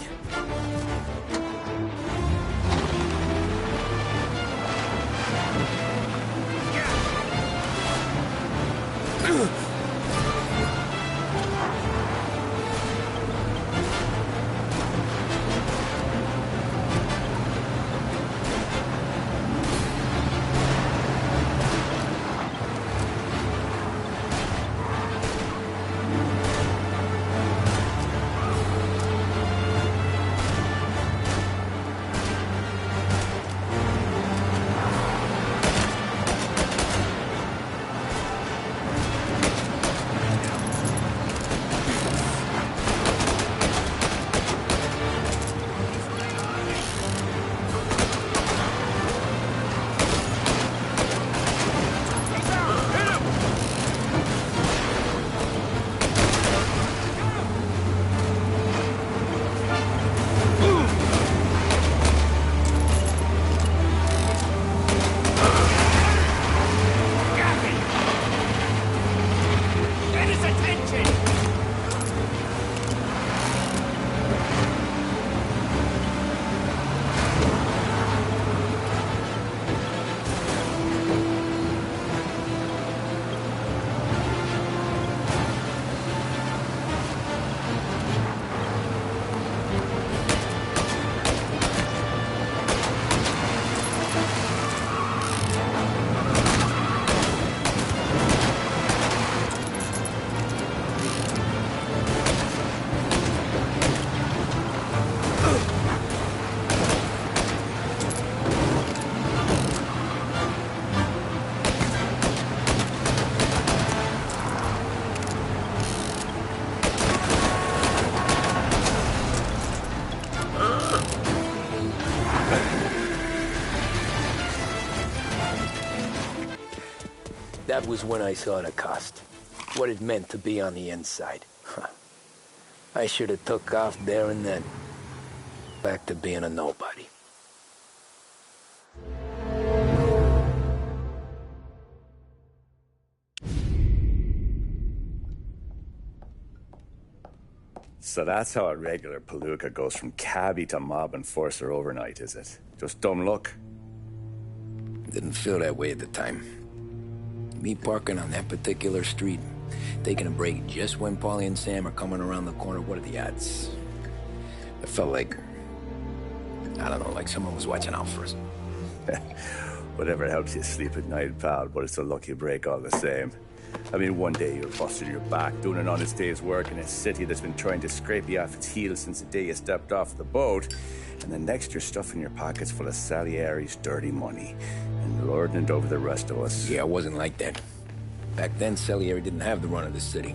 That was when I saw the cost. What it meant to be on the inside. Huh. I should have took off there and then. Back to being a nobody. So that's how a regular palooka goes from cabbie to mob enforcer overnight, is it? Just dumb luck? Didn't feel that way at the time. Me parking on that particular street, taking a break just when Paulie and Sam are coming around the corner, what are the odds? I felt like, I don't know, like someone was watching out for us. Whatever helps you sleep at night, pal, but it's a lucky break all the same. I mean, one day you're busted your back doing an honest day's work in a city that's been trying to scrape you off its heels since the day you stepped off the boat, and the next you're stuffing your pockets full of Salieri's dirty money and lording it over the rest of us. Yeah, it wasn't like that. Back then, Salieri didn't have the run of the city.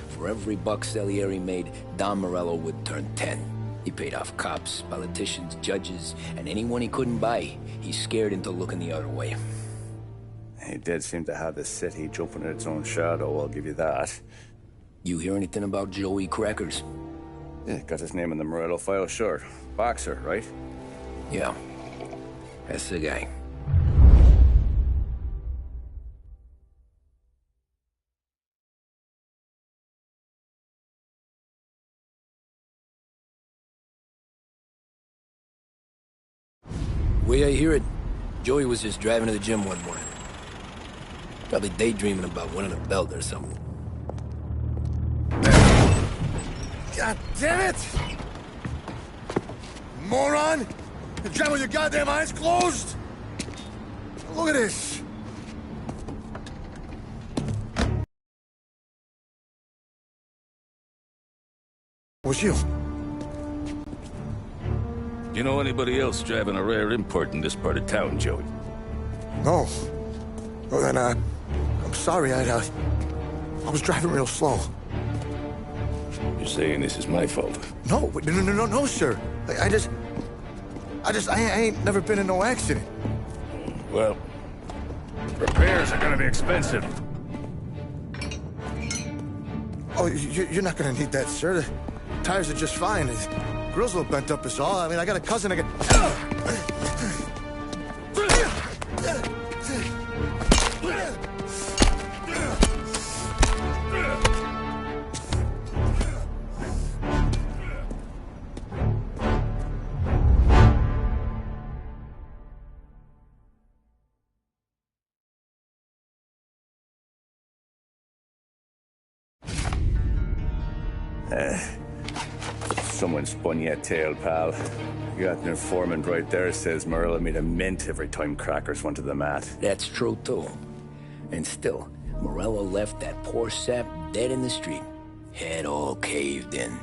For every buck Salieri made, Don Morello would turn 10. He paid off cops, politicians, judges, and anyone he couldn't buy, he scared into looking the other way. He did seem to have the city jumping at its own shadow, I'll give you that. You hear anything about Joey Crackers? Yeah, got his name in the Morello file, sure. Boxer, right? Yeah, that's the guy. The way I hear it, Joey was just driving to the gym one morning. Probably daydreaming about winning a belt or something. God damn it! Moron! You're driving with your goddamn eyes closed? Look at this! Was you? You know anybody else driving a rare import in this part of town, Joey? No. Well, then, I'm sorry, I was driving real slow. You're saying this is my fault? No, sir. I ain't never been in no accident. Well, repairs are gonna be expensive. Oh, you're not gonna need that, sir. The tires are just fine. The grill's a little bent up is all. I mean, I got a cousin I Someone spun you a tale, pal. You got an informant right there says Morello made a mint every time crackers went to the mat. That's true, too. And still, Morello left that poor sap dead in the street. Head all caved in.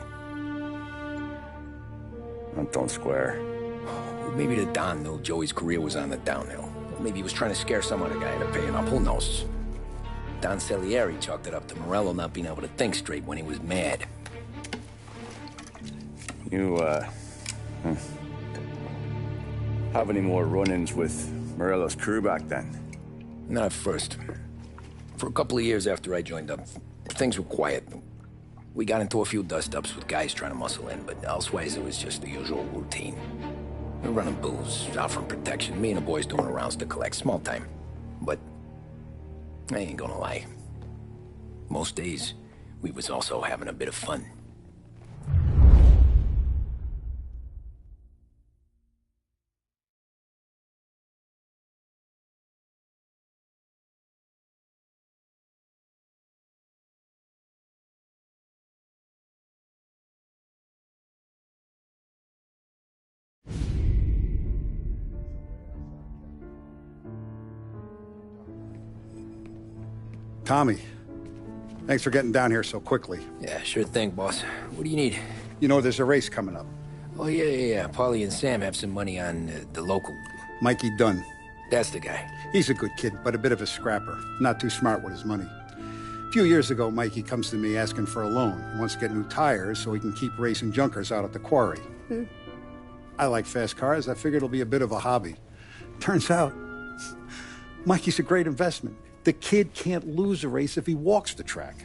Don't square. Well, maybe the Don knew Joey's career was on the downhill. Maybe he was trying to scare some other guy into paying up. Who knows? Don Salieri chalked it up to Morello not being able to think straight when he was mad. You, have any more run-ins with Morello's crew back then? Not at first. For a couple of years after I joined up, things were quiet. We got into a few dust-ups with guys trying to muscle in, but elsewise it was just the usual routine. We were running booze, offering protection, me and the boys doing rounds to collect, small time. But I ain't gonna lie. Most days, we was also having a bit of fun. Tommy, thanks for getting down here so quickly. Yeah, sure thing, boss. What do you need? You know, there's a race coming up. Oh, yeah. Paulie and Sam have some money on the local. Mikey Dunn. That's the guy. He's a good kid, but a bit of a scrapper. Not too smart with his money. A few years ago, Mikey comes to me asking for a loan. He wants to get new tires so he can keep racing junkers out at the quarry. I like fast cars. I figured it'll be a bit of a hobby. Turns out, Mikey's a great investment. The kid can't lose a race if he walks the track.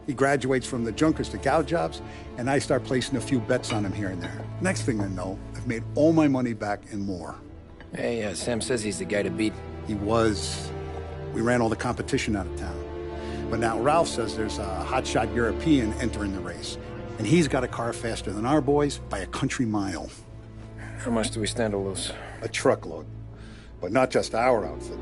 He graduates from the junkers to gal jobs, and I start placing a few bets on him here and there. Next thing I know, I've made all my money back and more. Hey, Sam says he's the guy to beat. He was. We ran all the competition out of town. But now Ralph says there's a hotshot European entering the race, and he's got a car faster than our boys by a country mile. How much do we stand to lose? A truckload. But not just our outfit.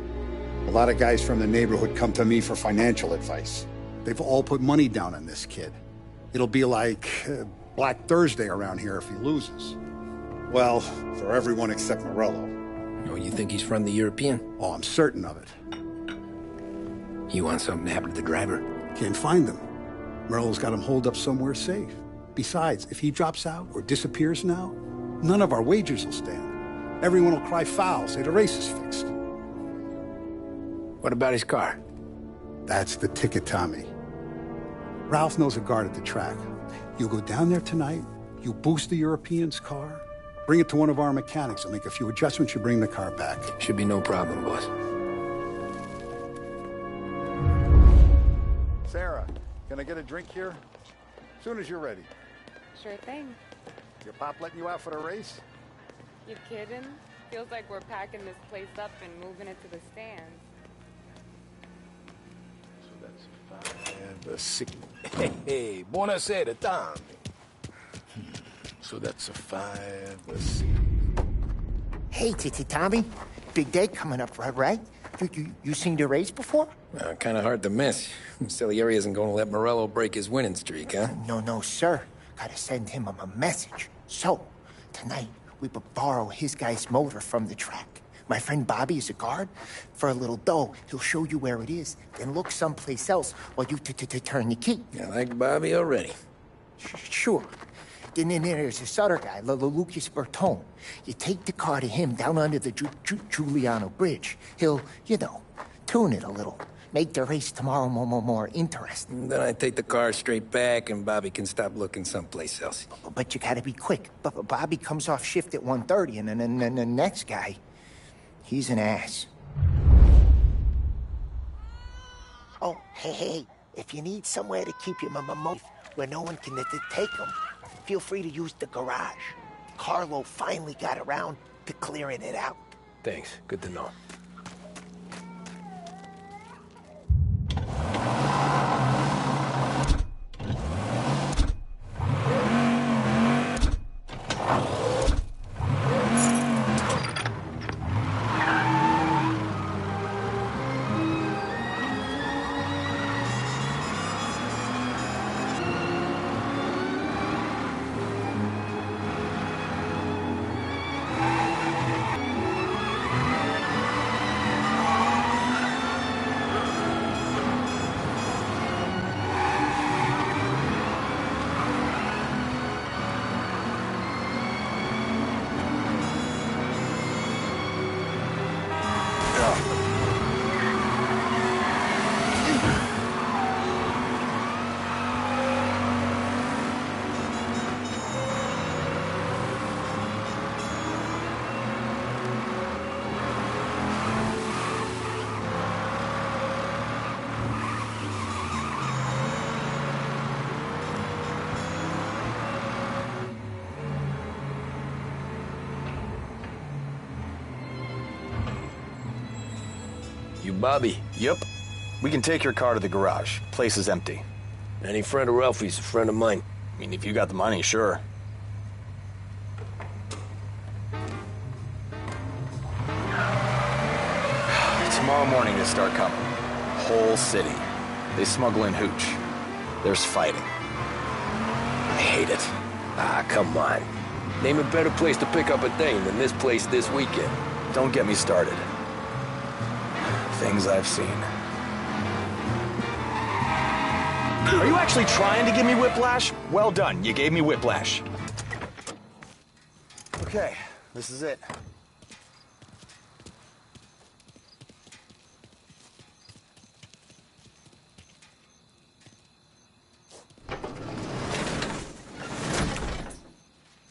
A lot of guys from the neighborhood come to me for financial advice. They've all put money down on this kid. It'll be like Black Thursday around here if he loses. Well, for everyone except Morello. Oh, you think he's from the European? Oh, I'm certain of it. You want something to happen to the driver? Can't find him. Morello's got him holed up somewhere safe. Besides, if he drops out or disappears now, none of our wagers will stand. Everyone will cry foul, say the race is fixed. What about his car? That's the ticket, Tommy. Ralph knows a guard at the track. You go down there tonight, you boost the European's car, bring it to one of our mechanics, and make a few adjustments, you bring the car back. Should be no problem, boss. Sarah, can I get a drink here? As soon as you're ready. Sure thing. Your pop letting you out for the race? You kidding? Feels like we're packing this place up and moving it to the stands. Hey, buonasera, Tommy. So that's a 5, a 6. Hey, Tommy. Big day coming up, right? You seen the race before? Kind of hard to miss. Salieri isn't going to let Morello break his winning streak, huh? No, sir. Gotta send him a message. So, tonight, we borrow his guy's motor from the track. My friend Bobby is a guard. For a little dough, he'll show you where it is, then look someplace else while you turn the key. I like Bobby already. Sure. Then there's this other guy, Lucas Bertone. You take the car to him down under the Giuliano Bridge. He'll, tune it a little. Make the race tomorrow more interesting. Then I take the car straight back and Bobby can stop looking someplace else. But you gotta be quick. Bobby comes off shift at 1:30, and then the next guy, he's an ass. Oh, hey, if you need somewhere to keep your motor where no one can take them, feel free to use the garage. Carlo finally got around to clearing it out. Thanks. Good to know. You Bobby? Yep. We can take your car to the garage. Place is empty. Any friend of Ralphie's a friend of mine. I mean, if you got the money, sure. Tomorrow morning they start coming. Whole city. They smuggle in hooch. There's fighting. I hate it. Ah, come on. Name a better place to pick up a dame than this place this weekend. Don't get me started. Things I've seen. Are you actually trying to give me whiplash? Well done, you gave me whiplash. Okay, this is it.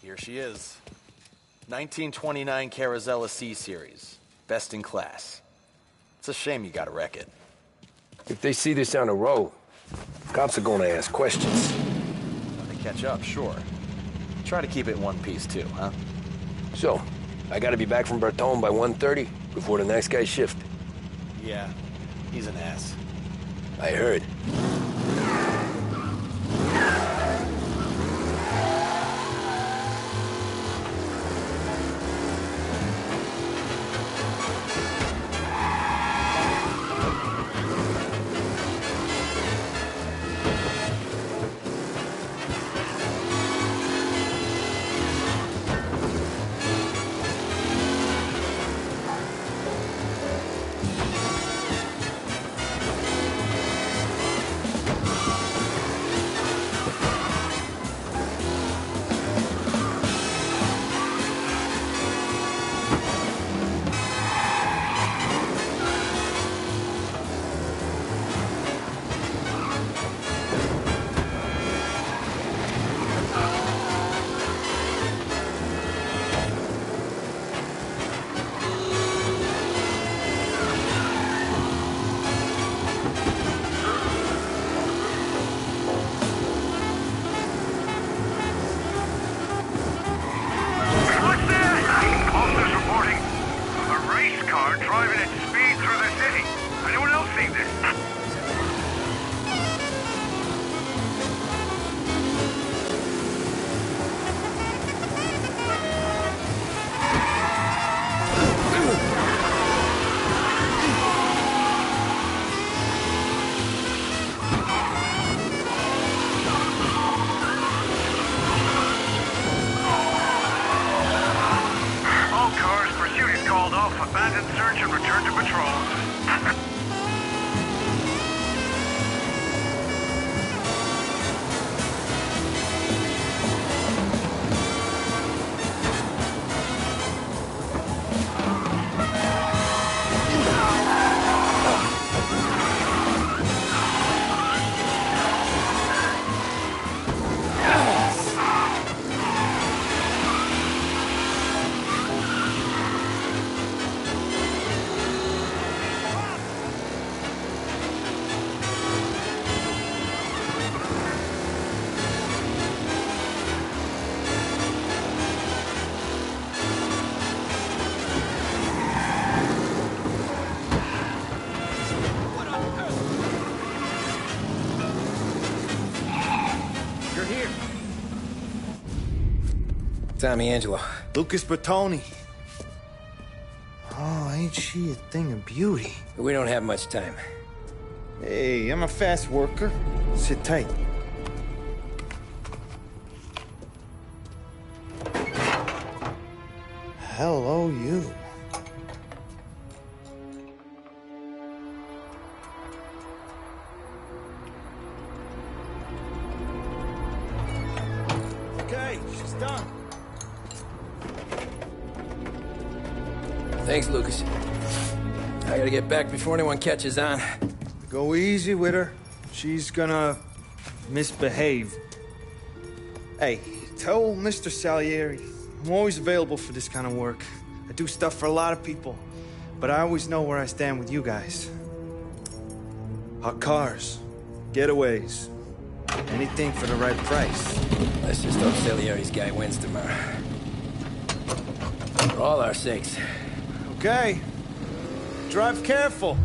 Here she is. 1929 Carazella C-Series. Best in class. It's a shame you gotta wreck it. If they see this on the road, cops are gonna ask questions. When they catch up, sure. Try to keep it in one piece too, huh? So, I gotta be back from Bertone by 1:30 before the next guy's shift. Yeah, he's an ass. I heard. Tommy Angelo. Lucas Bertoni. Oh, ain't she a thing of beauty? We don't have much time. Hey, I'm a fast worker. Sit tight. Hello, you. Okay, she's done. Thanks, Lucas. I gotta get back before anyone catches on. Go easy with her. She's gonna misbehave. Hey, tell Mr. Salieri I'm always available for this kind of work. I do stuff for a lot of people, but I always know where I stand with you guys. Hot cars, getaways, anything for the right price. Let's just hope Salieri's guy wins tomorrow. For all our sakes. Okay. Drive careful.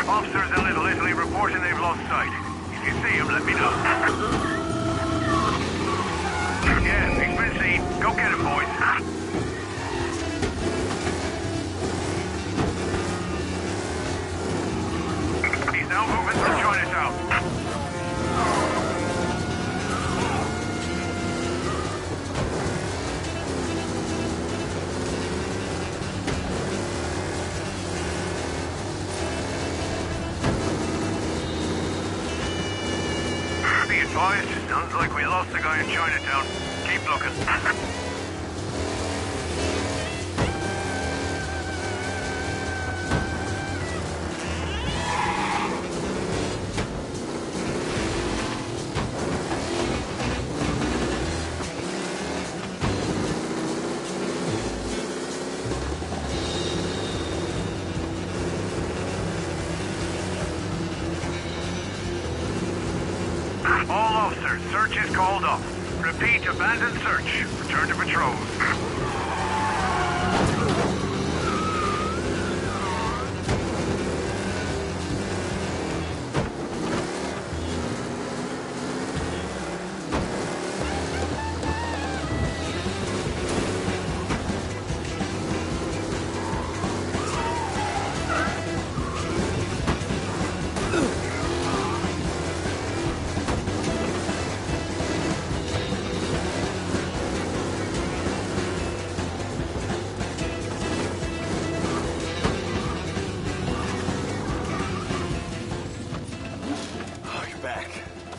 Officers in Little Italy reporting they've lost sight. If you see them, let me know. Yeah, he's been seen. Go get him, boys. He's now moving through Chinatown. Sounds like we lost the guy in Chinatown. Keep looking. All officers, search is called off. Repeat, abandon search. Return to patrols.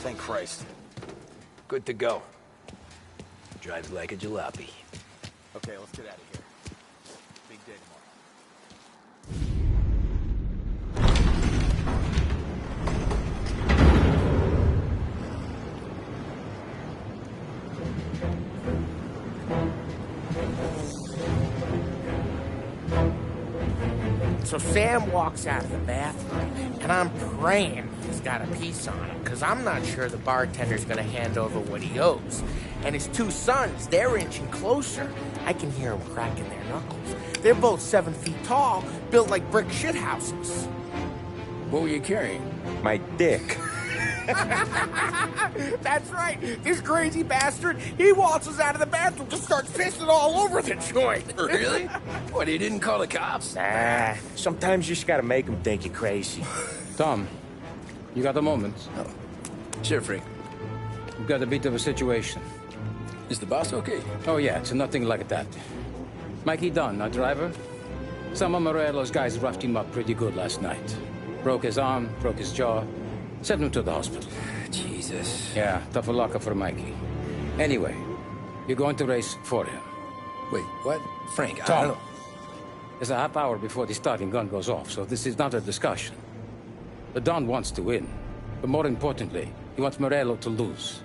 Thank Christ. Good to go. Drives like a jalopy. Okay, let's get out of here. Big day tomorrow. So Sam walks out of the bathroom, and I'm praying he's got a piece on him, because I'm not sure the bartender's going to hand over what he owes. And his two sons, they're inching closer. I can hear them cracking their knuckles. They're both 7 feet tall, built like brick shithouses. What were you carrying? My dick. That's right. This crazy bastard, he waltzes out of the bathroom, just starts pissing all over the joint. Really? What, he didn't call the cops? Nah, sometimes you just gotta make them think you're crazy. Tom, you got a moment? Oh. Sure, Frank. We've got a bit of a situation. Is the boss okay? Oh, yeah, it's nothing like that. Mikey Dunn, our driver. Some of Morello's guys roughed him up pretty good last night. Broke his arm, broke his jaw. Sent him to the hospital. Jesus. Yeah, tough luck for Mikey. Anyway, you're going to race for him. Wait, what? Frank, Tom, I don't know. there's a half hour before the starting gun goes off, so this is not a discussion. The Don wants to win, but more importantly, he wants Morello to lose.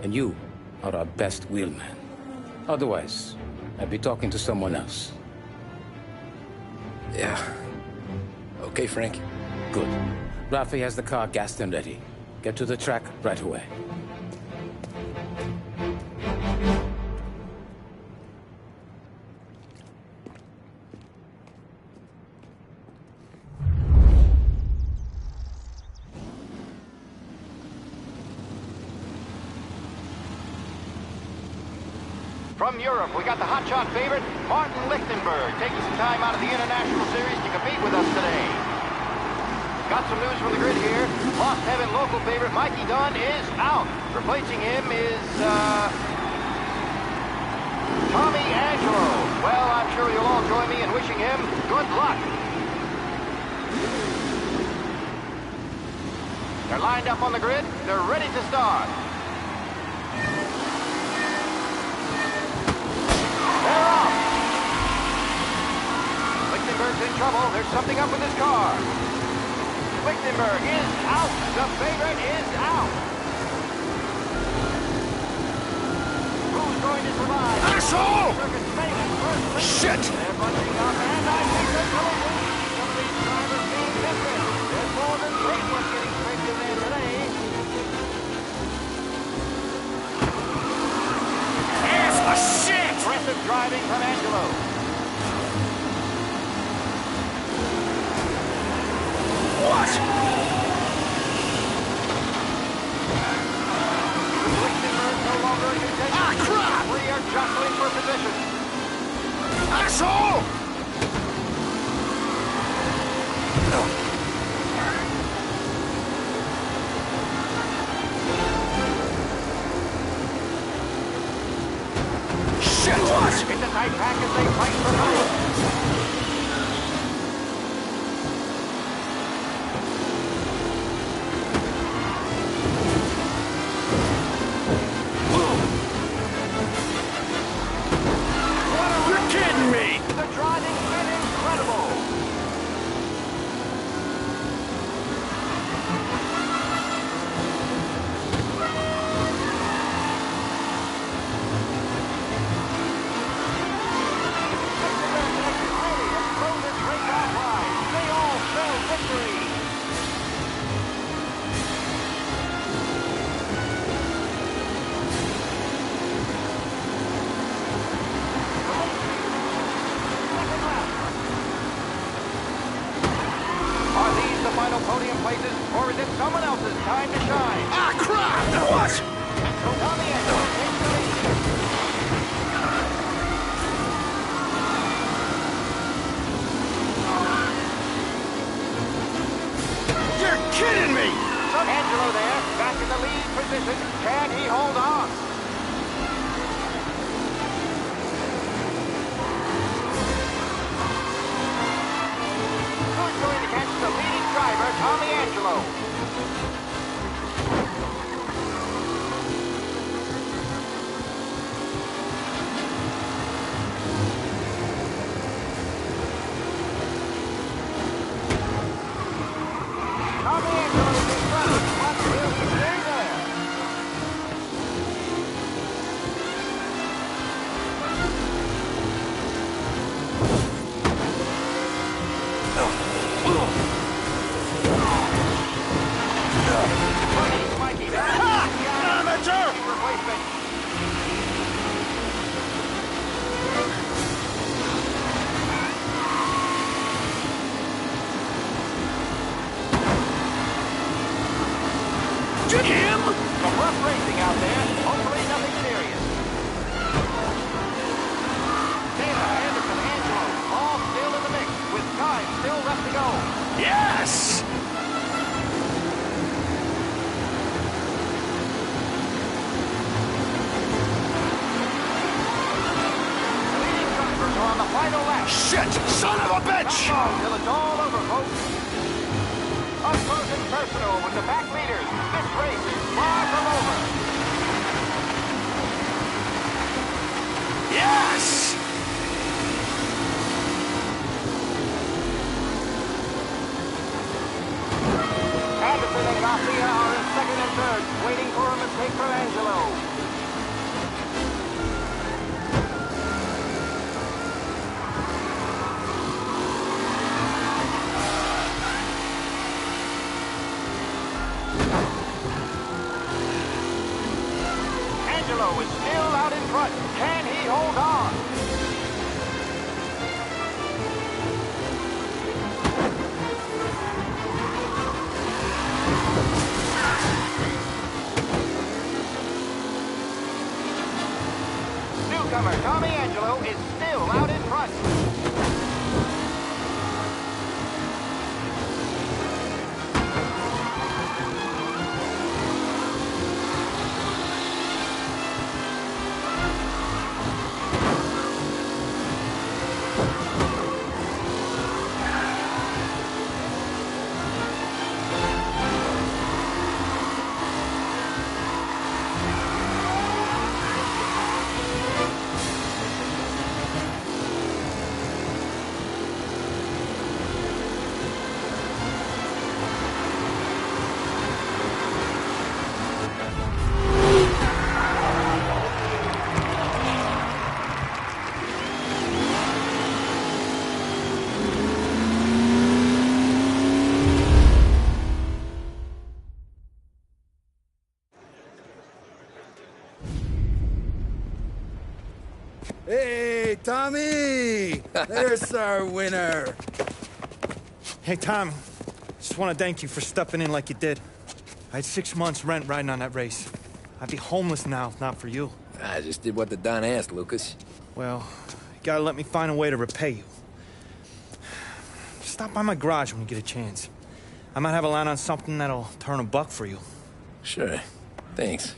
And you are our best wheelman. Otherwise, I'd be talking to someone else. Yeah. Okay, Frank. Good. Rafi has the car gassed and ready. Get to the track right away. From Europe, we got the hotshot favorite, Martin Lichtenberg, taking some time out of the International Series to compete with us today. Got some news from the grid here. Lost Heaven local favorite Mikey Dunn is out. Replacing him is, Tommy Angelo. Well, I'm sure you'll all join me in wishing him good luck. They're lined up on the grid. They're ready to start. They're off. Lichtenberg's in trouble. There's something up with his car. Lichtenberg is out. The favorite is out. Who's going to survive? Asshole! Shit! They're bunching up, and I think they're going to lose. Some of these drivers being different. There's more than three of us getting straight in there today. Ass for shit! Aggressive driving from Angelo. What? Lichtenberg no longer in contention. Ah, crap! We are jostling for position. Asshole! Shit! What? It's a tight pack as they fight for power. You're kidding me! The driving's been incredible. They all spell victory. Are these the final podium places, or is it someone else's time to shine? Ah, crap! What? So Tommy Angelo takes the lead. You're kidding me! Angelo there, back in the lead position. Can he hold on? Who's going to catch the leading driver, Tommy Angelo? Tommy Angelo is in front. What will he do there? Yes! On the final lap. Shit! Son of a bitch! Come on till it's all over, folks. Up close and personal with the back leaders. This race is far from over. Yes! Anderson and Garcia are in second and third, waiting for a mistake from Angelo. Angelo is still out in front. Can he hold on? Newcomer Tommy Angelo is still out in front. Hey, Tommy! There's our winner. Hey, Tom. Just want to thank you for stepping in like you did. I had 6 months rent riding on that race. I'd be homeless now if not for you. I just did what the Don asked, Lucas. Well, you gotta let me find a way to repay you. Stop by my garage when you get a chance. I might have a line on something that'll turn $1 for you. Sure. Thanks.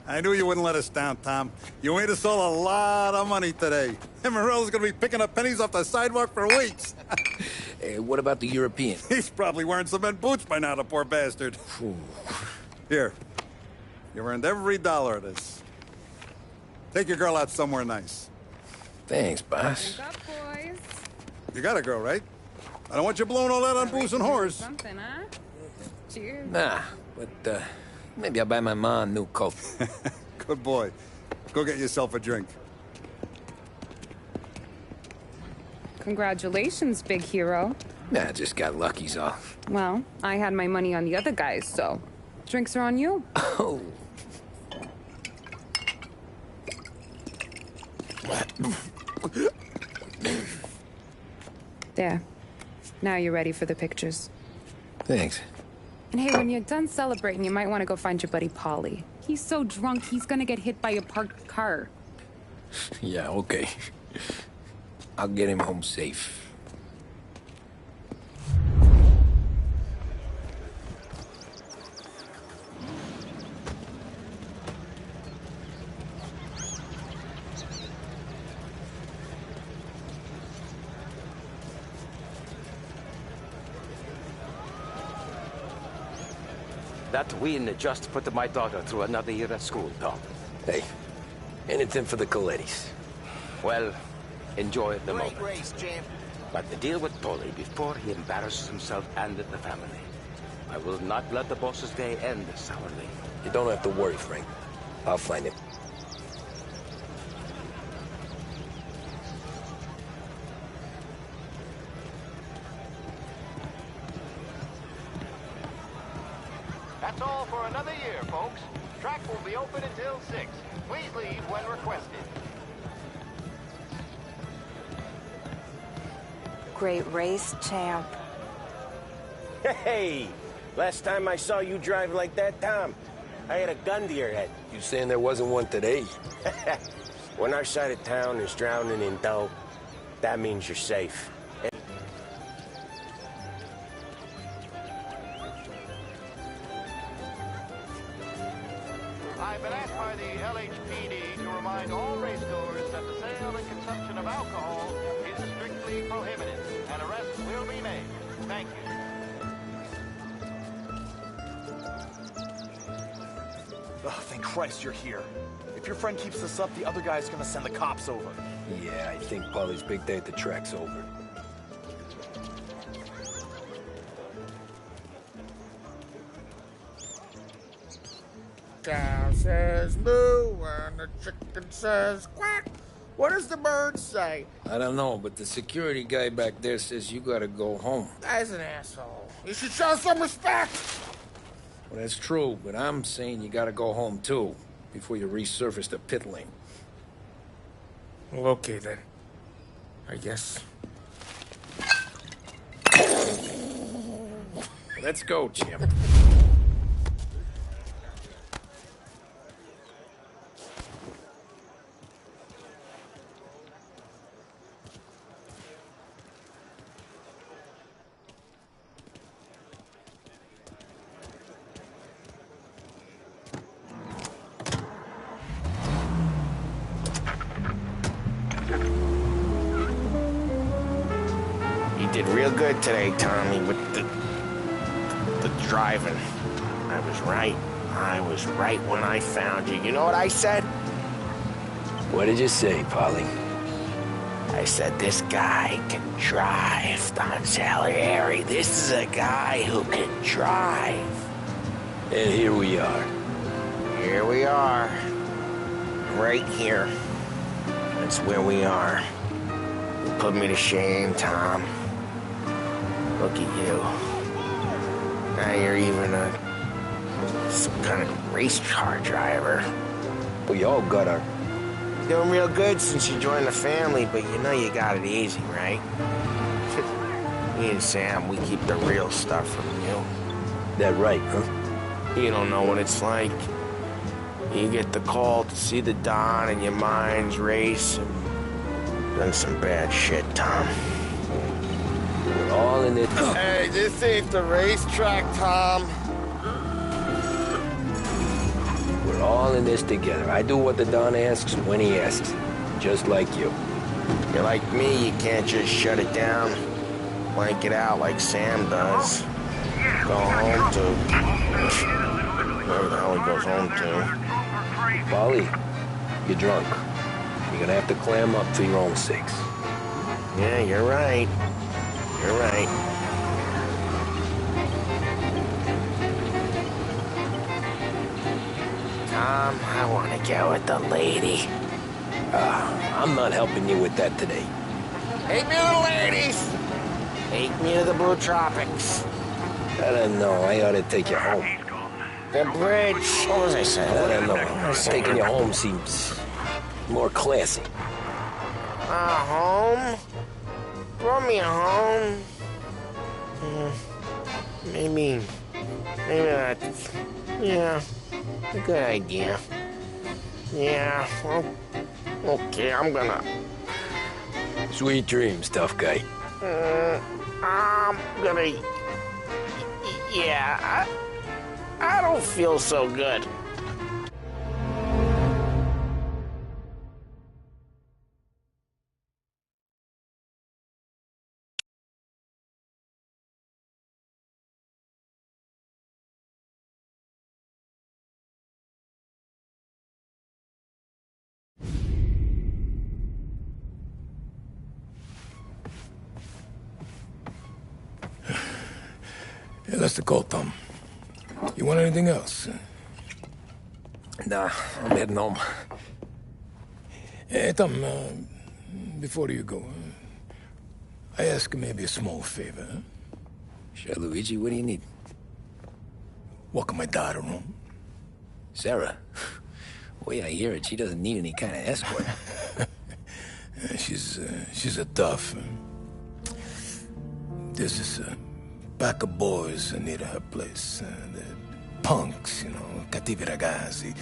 I knew you wouldn't let us down, Tom. You made us all a lot of money today. And Morello's gonna be picking up pennies off the sidewalk for weeks. Hey, what about the European? He's probably wearing cement boots by now, the poor bastard. Here. You earned every dollar of this. Take your girl out somewhere nice. Thanance, boss. What's up, boys? You got a girl, right? I don't want you blowing all that on booze and whores. Something, huh? Cheers. Nah, but, maybe I'll buy my mom a new coat. Good boy. Go get yourself a drink. Congratulations, big hero. Nah, I just got lucky's all. Well, I had my money on the other guys, so drinks are on you. Oh. There. Now you're ready for the pictures. Thanks. And hey, when you're done celebrating, you might want to go find your buddy Paulie. He's so drunk, he's gonna get hit by a parked car. Yeah, okay. I'll get him home safe. That win just put my daughter through another year at school, Tom. Hey, anything for the Colettis. Well, enjoy the Great moment. race, champ. But the deal with Paulie before he embarrasses himself and the family. I will not let the boss's day end sourly. You don't have to worry, Frank. I'll find him. That's all for another year, folks. Track will be open until 6. Please leave when requested. Great race, champ. Hey! Last time I saw you drive like that, Tom, I had a gun to your head. You saying there wasn't one today? When our side of town is drowning in dough, that means you're safe. Thank you. Oh, thank Christ you're here. If your friend keeps this up, the other guy's gonna send the cops over. Yeah, I think Polly's big day at the track's over. Cow says moo and the chicken says quack. What does the bird say? I don't know, but the security guy back there says you gotta go home. Guy's an asshole. You should show some respect. Well, that's true, but I'm saying you gotta go home too, before you resurface the pit lane. Well, okay then. I guess. Let's go, Jim. You did real good today, Tommy, with the driving. I was right. I was right when I found you. You know what I said? What did you say, Polly? I said, this guy can drive, Don Salieri. This is a guy who can drive. And here we are. Here we are. Right here. That's where we are. You put me to shame, Tom. Look at you. Now you're even some kind of race car driver. We all got our... Doing real good since you joined the family, but you know you got it easy, right? Me and Sam, we keep the real stuff from you. That right, huh? You don't know what it's like. You get the call to see the Don and your mind's race and done some bad shit, Tom. We're all in it. Hey, this ain't the racetrack, Tom. We're all in this together. I do what the Don asks when he asks. Just like you. You're like me, you can't just shut it down. Blank it out like Sam does. Go home to... wherever the hell he goes home to. Polly, you're drunk. You're gonna have to clam up for your own sakes. Yeah, you're right. You're right. Tom, I want to get with the lady. I'm not helping you with that today. Take me to the ladies! Take me to the Blue Tropics. I don't know. I ought to take you home. The bridge. What was I saying? I don't know. Taking you home seems more classy. Home? Brought me home. Maybe that's... yeah, a good idea. Yeah, well, okay, I'm gonna... Sweet dreams, tough guy. I'm gonna... yeah, I don't feel so good. Yeah, that's the call, Tom. You want anything else? Nah, I'm heading home. Hey, Tom, before you go, I ask maybe a small favor. Huh? Sure, Luigi, what do you need? Walk my daughter home. Sarah? The way I hear it, she doesn't need any kind of escort. She's a tough. There's this pack of boys near her place. The punks, you know, cattivi ragazzi.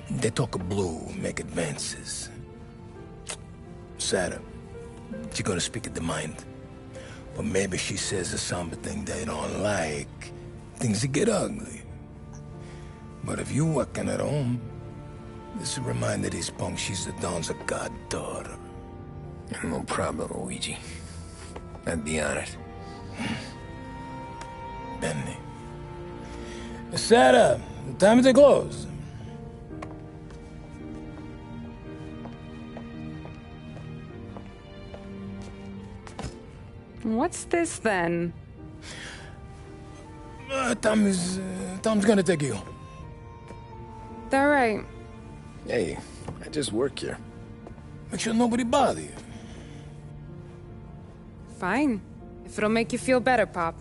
They talk blue, make advances. Sarah, she's gonna speak at the mind. But maybe she says something they don't like. Things get ugly. But if you walking at home, this will remind these punks she's the Don's goddaughter. No problem, Luigi. I'd be honored. Benny. Sarah, time to close. What's this then? Tom's gonna take you. All right. Hey, I just work here. Make sure nobody bother you. Fine. If it'll make you feel better, Pop.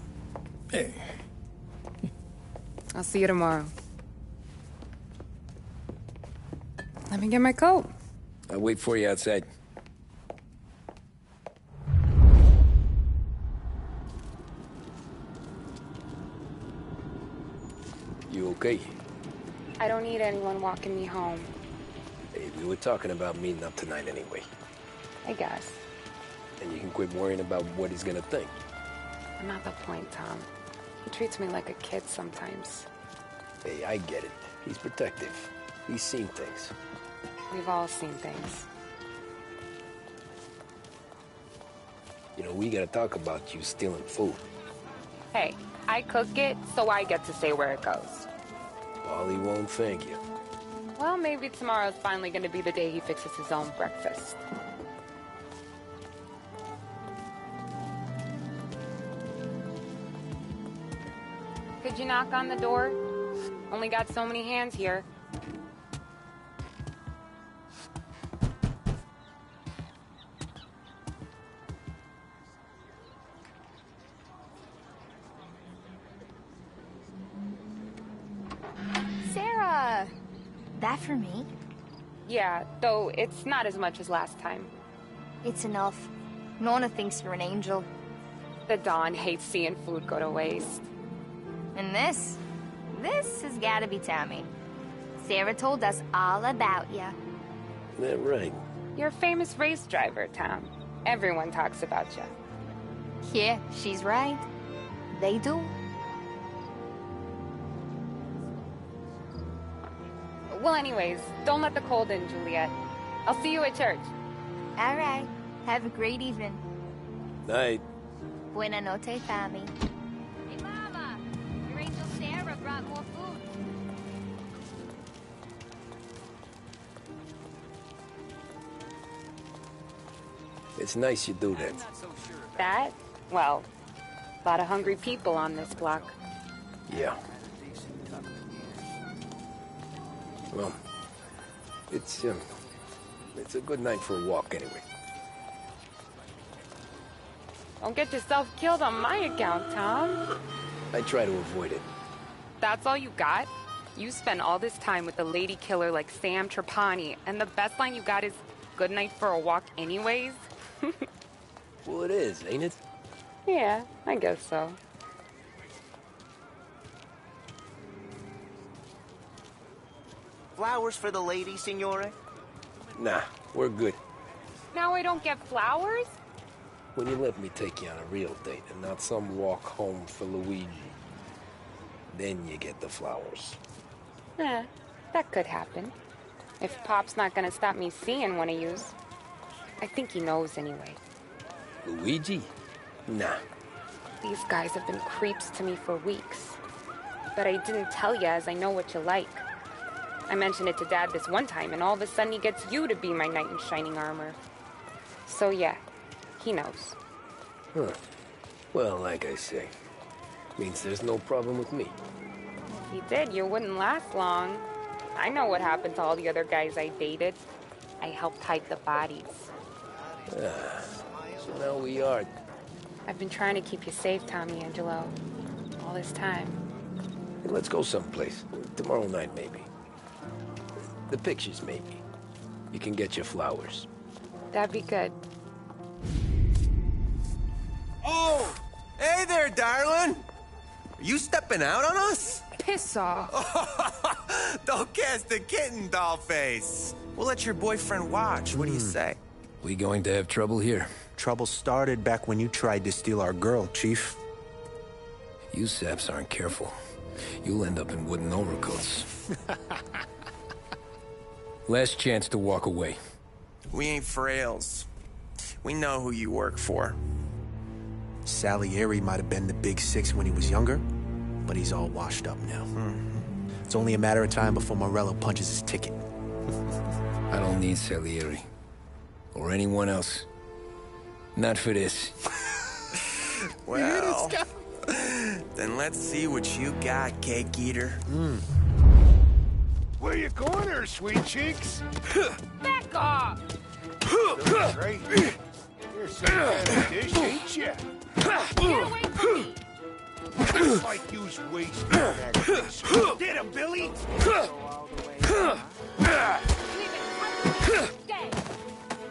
Hey. I'll see you tomorrow. Let me get my coat. I'll wait for you outside. You okay? I don't need anyone walking me home. Hey, we were talking about meeting up tonight anyway. I guess. And you can quit worrying about what he's gonna think. Not the point, Tom. He treats me like a kid sometimes. Hey, I get it. He's protective. He's seen things. We've all seen things. You know, we gotta talk about you stealing food. Hey, I cook it, so I get to say where it goes. Paulie won't thank you. Well, maybe tomorrow's finally gonna be the day he fixes his own breakfast. Could you knock on the door? Only got so many hands here. Sarah! That for me? Yeah, though it's not as much as last time. It's enough. Nona thinks you're an angel. The Dawn hates seeing food go to waste. And this has gotta be Tommy. Sarah told us all about you. Is that right? You're a famous race driver, Tom. Everyone talks about you. Yeah, she's right. They do. Well, anyways, don't let the cold in, Juliet. I'll see you at church. All right. Have a great evening. Night. Buena noche, Tommy. Hey, Mama! Your angel Sarah brought more food. It's nice you do that. That? Well, a lot of hungry people on this block. Yeah. Well, it's a good night for a walk anyway. Don't get yourself killed on my account, Tom. I try to avoid it. That's all you got? You spend all this time with a lady killer like Sam Trapani, and the best line you got is, "Good night for a walk anyways"? Well, it is, ain't it? Yeah, I guess so. Flowers for the lady, signore? Nah, we're good. Now I don't get flowers? When you let me take you on a real date and not some walk home for Luigi, then you get the flowers. Eh, that could happen. If Pop's not gonna stop me seeing one of yous. I think he knows anyway. Luigi? Nah. These guys have been creeps to me for weeks. But I didn't tell you as I know what you like. I mentioned it to Dad this one time, and all of a sudden he gets you to be my knight in shining armor. So yeah, he knows. Huh. Well, like I say, means there's no problem with me. If he did, you wouldn't last long. I know what happened to all the other guys I dated. I helped hide the bodies. Ah, so now we are. I've been trying to keep you safe, Tommy Angelo. All this time. Hey, let's go someplace. Tomorrow night, maybe. The pictures, maybe. You can get your flowers. That'd be good. Oh! Hey there, darling! Are you stepping out on us? Piss off. Don't cast a kitten, dollface. We'll let your boyfriend watch. What do you say? We going to have trouble here? Trouble started back when you tried to steal our girl, Chief. You saps aren't careful. You'll end up in wooden overcoats. Last chance to walk away. We ain't frails. We know who you work for. Salieri might have been the big six when he was younger, but he's all washed up now. It's only a matter of time before Morello punches his ticket. I don't need Salieri. Or anyone else. Not for this. Well, then let's see what you got, cake eater. Where you going there, sweet cheeks? Back off! Looks great. You're some kind of dish, ain't ya? Get away from me! Looks like you's wasting that dish. Get him, Billy!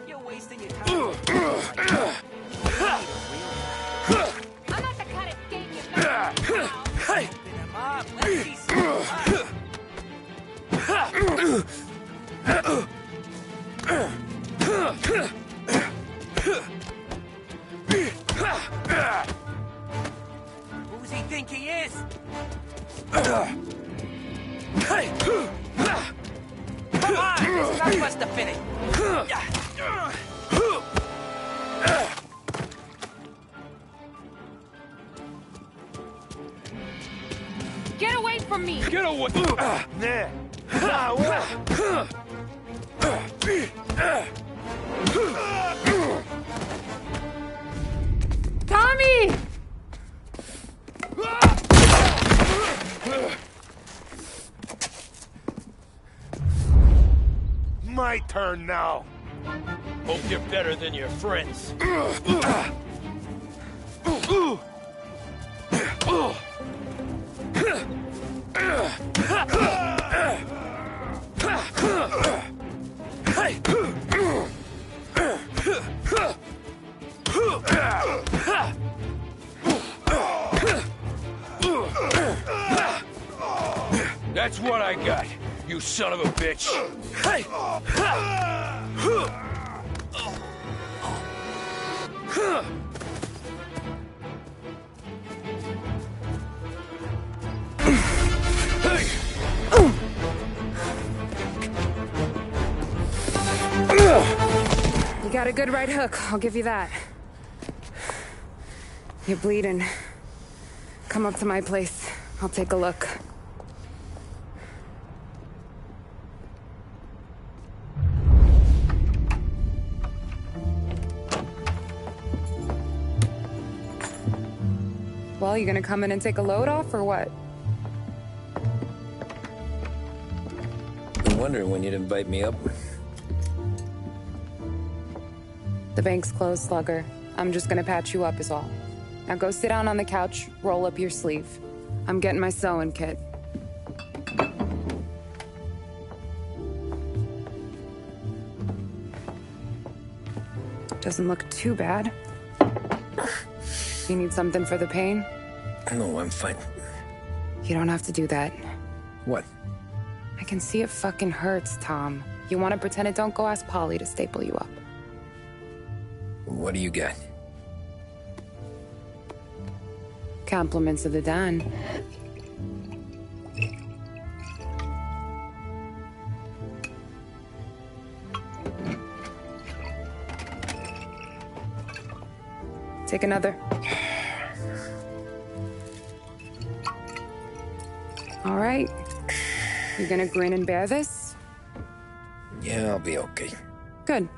You're wasting your time. I'm not the kind of game you're Hey! Let's see some. Who's he think he is? Hey! Come on, there's none of us to finish. Get away from me! Get away! Nah. Nah, what? Tommy! My turn now. Hope you're better than your friends. That's what I got, you son of a bitch. You got a good right hook, I'll give you that. You're bleeding. Come up to my place. I'll take a look. Well, you gonna come in and take a load off, or what? Been wondering when you'd invite me up. The bank's closed, Slugger. I'm just gonna patch you up is all. Now go sit down on the couch, roll up your sleeve. I'm getting my sewing kit. Doesn't look too bad. You need something for the pain? No, I'm fine. You don't have to do that. What? I can see it fucking hurts, Tom. You want to pretend it don't go ask Polly to staple you up. What do you got? Compliments of the Don. Take another. All right. You gonna grin and bear this? Yeah, I'll be okay. Good.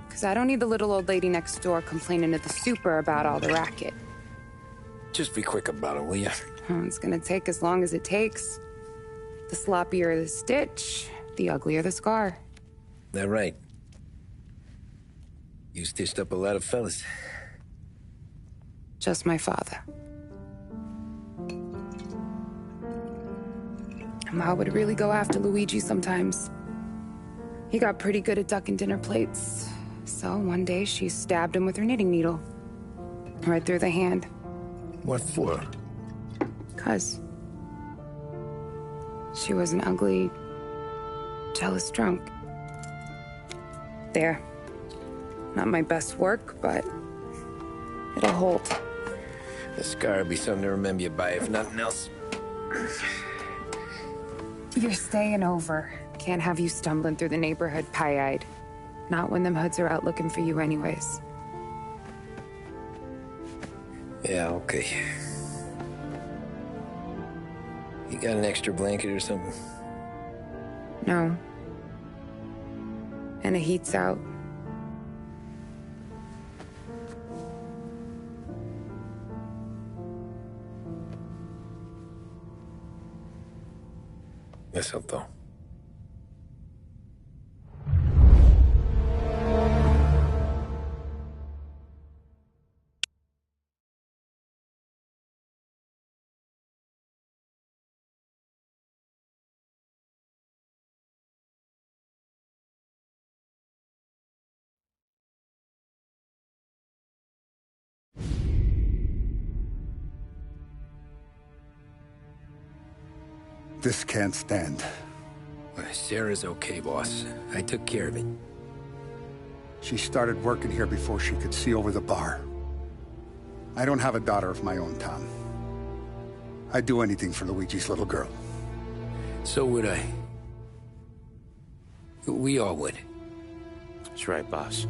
Because I don't need the little old lady next door complaining to the super about all the racket. Just be quick about it, will ya? Oh, it's gonna take as long as it takes. The sloppier the stitch, the uglier the scar. That right. You stitched up a lot of fellas. Just my father. Ma would really go after Luigi sometimes. He got pretty good at ducking dinner plates. So one day she stabbed him with her knitting needle. Right through the hand. What for? 'Cause she was an ugly, jealous drunk. There. Not my best work, but it'll hold. The scar will be something to remember you by, if nothing else. You're staying over. Can't have you stumbling through the neighborhood pie-eyed. Not when them hoods are out looking for you anyways. Yeah, okay. You got an extra blanket or something? No. And the heat's out. Eso todo. This can't stand. Sarah's okay, boss. I took care of it. She started working here before she could see over the bar. I don't have a daughter of my own, Tom. I'd do anything for Luigi's little girl. So would I. We all would. That's right, boss.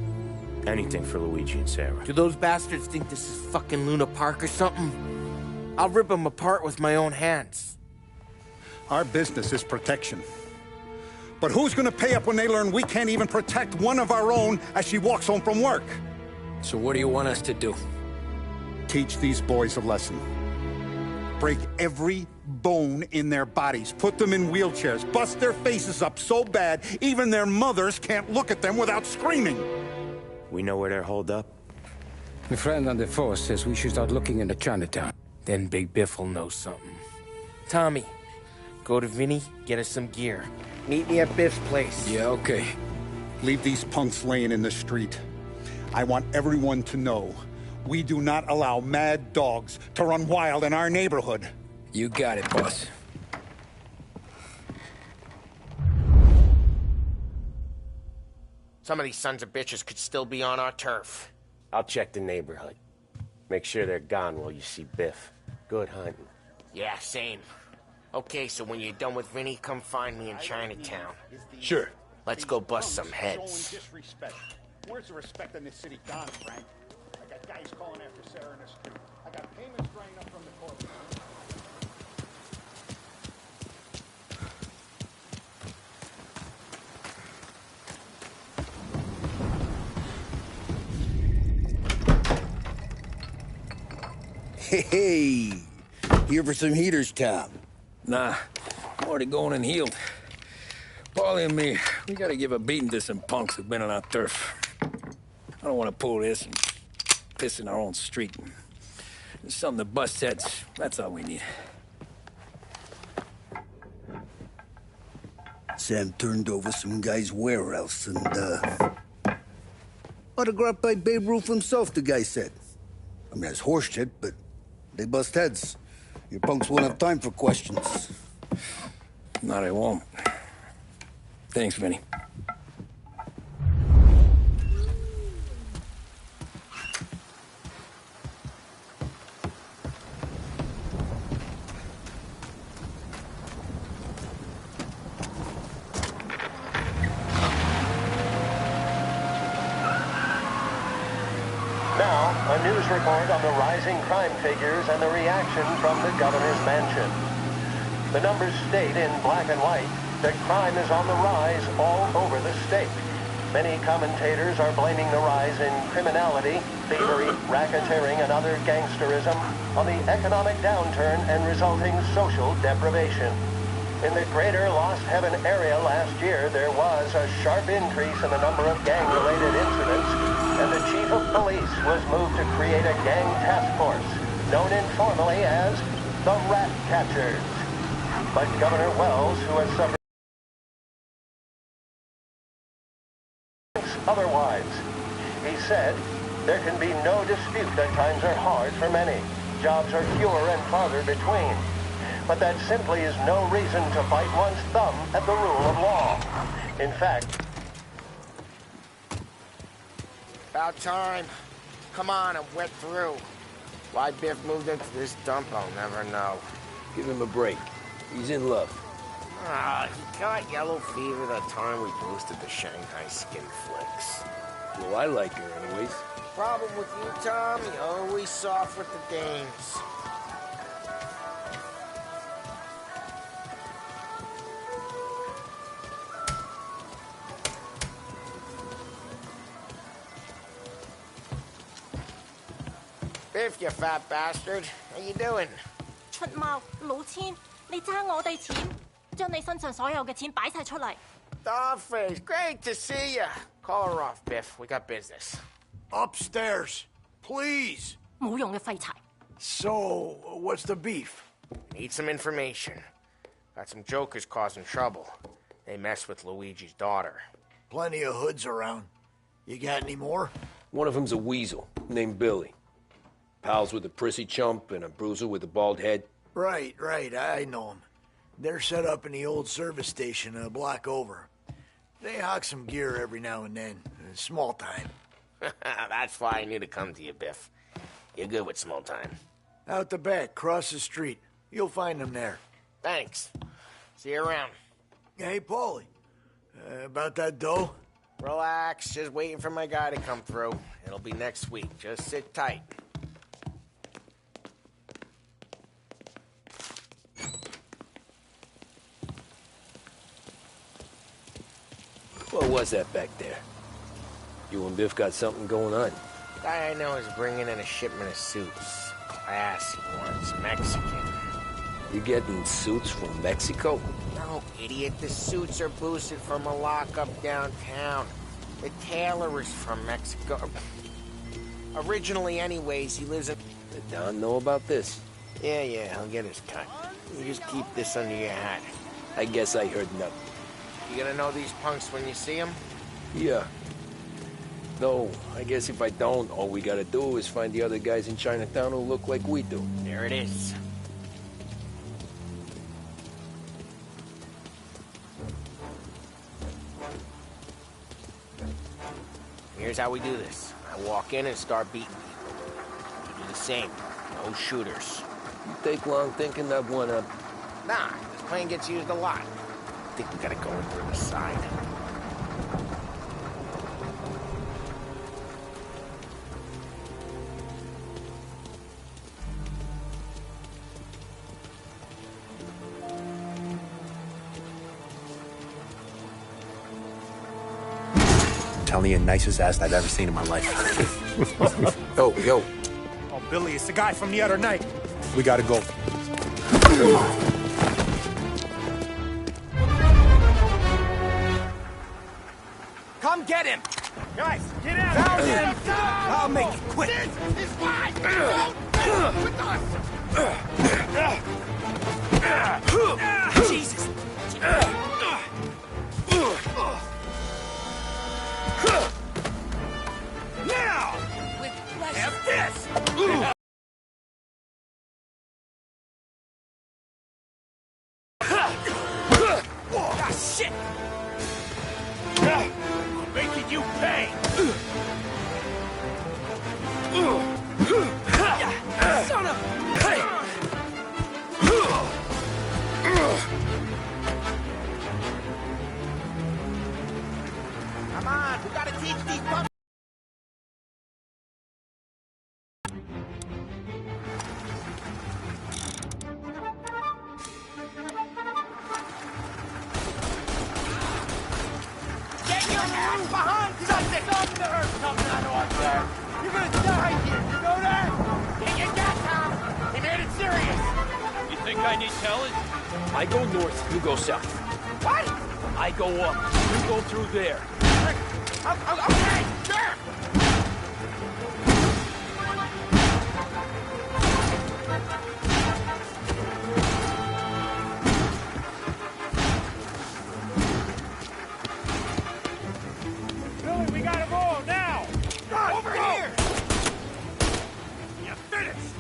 Anything for Luigi and Sarah. Do those bastards think this is fucking Luna Park or something? I'll rip them apart with my own hands. Our business is protection. But who's gonna pay up when they learn we can't even protect one of our own as she walks home from work? So what do you want us to do? Teach these boys a lesson. Break every bone in their bodies. Put them in wheelchairs. Bust their faces up so bad, even their mothers can't look at them without screaming. We know where they're holed up? My friend on the force says we should start looking into Chinatown. Then Big Biff will know something. Tommy, go to Vinny, get us some gear. Meet me at Biff's place. Yeah, okay. Leave these punks laying in the street. I want everyone to know we do not allow mad dogs to run wild in our neighborhood. You got it, boss. Some of these sons of bitches could still be on our turf. I'll check the neighborhood. Make sure they're gone while you see Biff. Good hunting. Yeah, same. Okay, so when you're done with Vinny, come find me in Chinatown. Sure. Let's go bust some heads. Where's the respect in this city gone, Frank? I got guys calling after Sarah in the street. I got payments drying up from the court. Hey, here for some heaters, Tom? Nah, I'm already going and healed. Paulie and me, we gotta give a beating to some punks who've been on our turf. I don't want to pull this and piss in our own street. There's something to bust heads. That's all we need. Sam turned over some guy's warehouse and, autographed by Babe Ruth himself, the guy said. I mean, that's horse shit, but they bust heads. Your punks won't have time for questions. Not I won't. Thanks, Vinny. Now, a news report on the rising crime figures and the reaction from the governor's mansion. The numbers state in black and white that crime is on the rise all over the state. Many commentators are blaming the rise in criminality, thievery, racketeering, and other gangsterism on the economic downturn and resulting social deprivation. In the greater Lost Heaven area last year, there was a sharp increase in the number of gang-related incidents, and the chief of police was moved to create a gang task force, known informally as the Rat Catchers. But Governor Wells, who has suffered otherwise, he said, there can be no dispute that times are hard for many. Jobs are fewer and farther between. But that simply is no reason to bite one's thumb at the rule of law. In fact... About time. Come on, I'm wet through. Why Biff moved into this dump, I'll never know. Give him a break. He's in love. Ah, he got yellow fever that time we boosted the Shanghai skin flicks. Well, I like her anyways. Problem with you, Tom, you're always soft with the dames. Biff, you fat bastard. How you doing? 出貓老千，你爭我哋錢，將你身上所有嘅錢擺晒出嚟。Dollface, great to see you. Call her off, Biff. We got business. Upstairs, please. 冇用嘅廢柴。So, what's the beef? Need some information. Got some jokers causing trouble. They mess with Luigi's daughter. Plenty of hoods around. You got any more? One of them's a weasel, named Billy. Pals with a prissy chump and a bruiser with a bald head. Right, I know them. They're set up in the old service station a block over. They hawk some gear every now and then. Small time. That's why I knew to come to you, Biff. You're good with small time. Out the back, cross the street. You'll find them there. Thanks. See you around. Hey, Paulie. About that dough? Relax. Just waiting for my guy to come through. It'll be next week. Just sit tight. What was that back there? You and Biff got something going on. The guy I know is bringing in a shipment of suits. Classy ones, Mexican. You getting suits from Mexico? No, idiot. The suits are boosted from a lockup downtown. The tailor is from Mexico. Originally, anyways, he lives in... Did Don know about this? Yeah, he'll get his cut. You just keep this under your hat. I guess I heard nothing. You gonna know these punks when you see them? Yeah. No, I guess if I don't, all we gotta do is find the other guys in Chinatown who look like we do. There it is. Here's how we do this. I walk in and start beating people. You do the same. No shooters. You take long thinking that one up? Nah, this plane gets used a lot. I think we gotta go in through the side. Telling you, nicest ass I've ever seen in my life. Yo. Oh, Billy, it's the guy from the other night. We gotta go. Come get him! Guys, get out! I'll make it quick. This is why! Don't with us! Jesus! Now! With pleasure. Have this! Ah, shit! I'm making you pay! Son of... Come on, we gotta teach these punks. Get your ass behind something! Something I know up there! You're gonna die here, you know that? Get your gas out! He made it serious! You think I need telling? I go north, you go south. What? I go up, you go through there. Okay, sure! Billy, we gotta go now! Over here! You finished!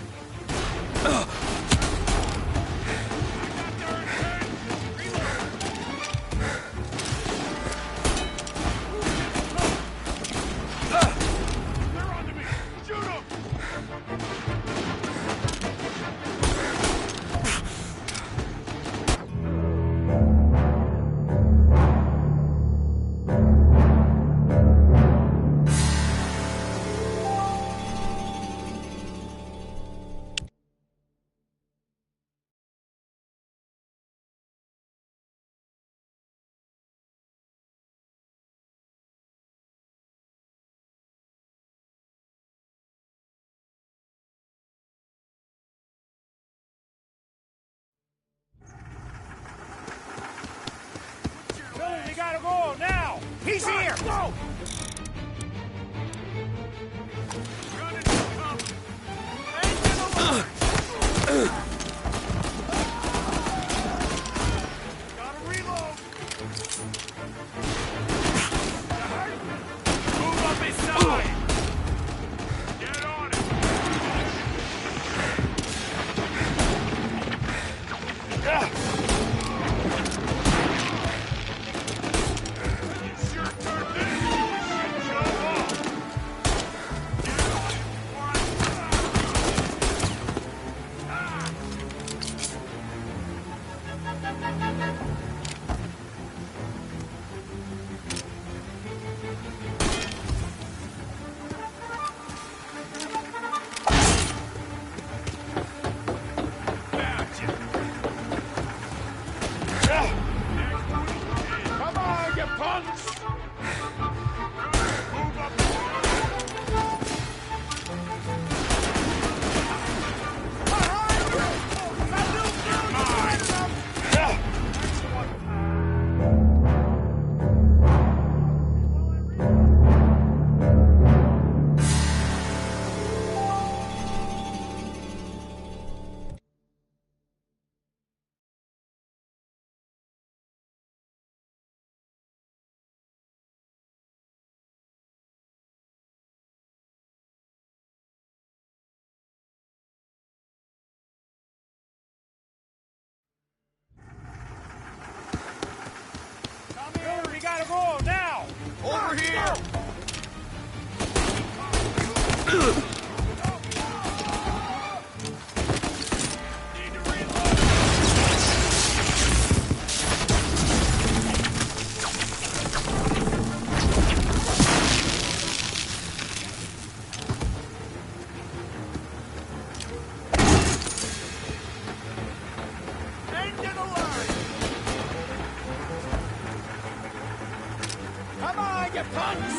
Come on, you punks!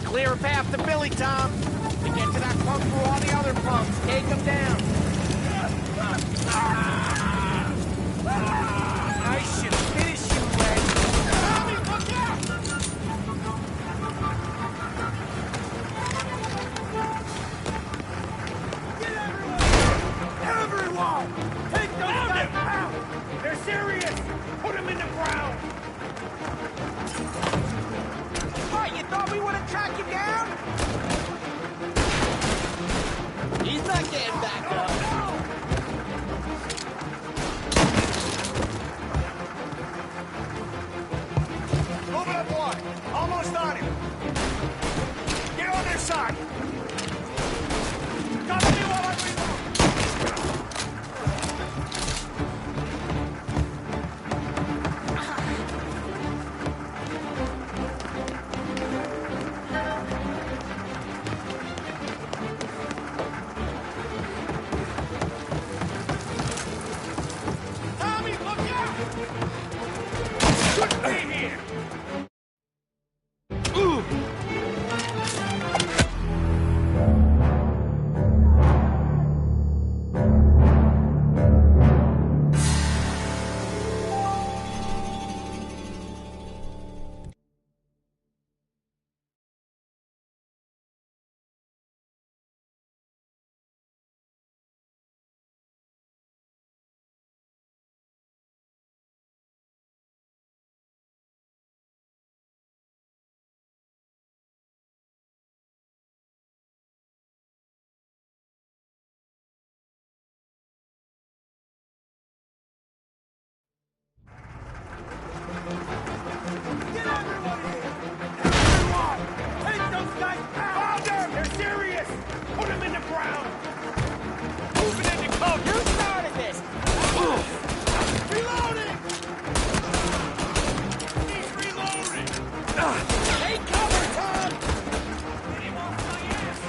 Clear a path to Billy, Tom. To get to that punk through all the other punks. Take him down. I should finish you, Red. Tommy, look out! Get everyone! Take those guys out! They're serious! Put them in the ground! What, you thought we would have tracked you down? He's not getting back up. Moving up one. Almost on him. Get on their side. Cover me while I reload. Tommy, look out! Shouldn't be here! Get everyone here! Everyone! Take those guys out! Hold them! They're serious! Put them in the ground! Moving into cover! Who started this? Reloading! He's reloading! Take cover, Tom! Get him off my ass!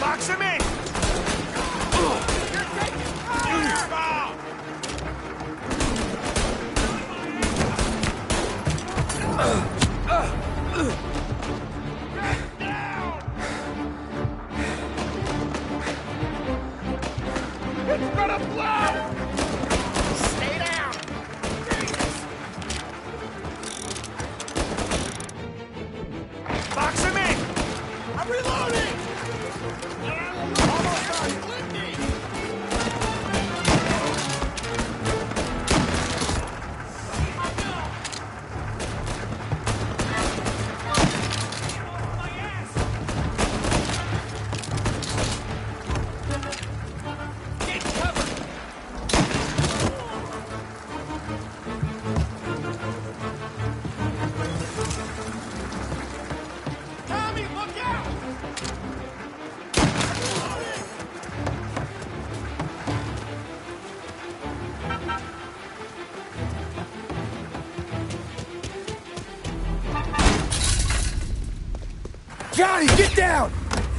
Box him in! You're taking fire! It's gonna blow! Stay down! Box him in! I'm reloading! Almost done! Get cover! Tommy, look out! Johnny, get down!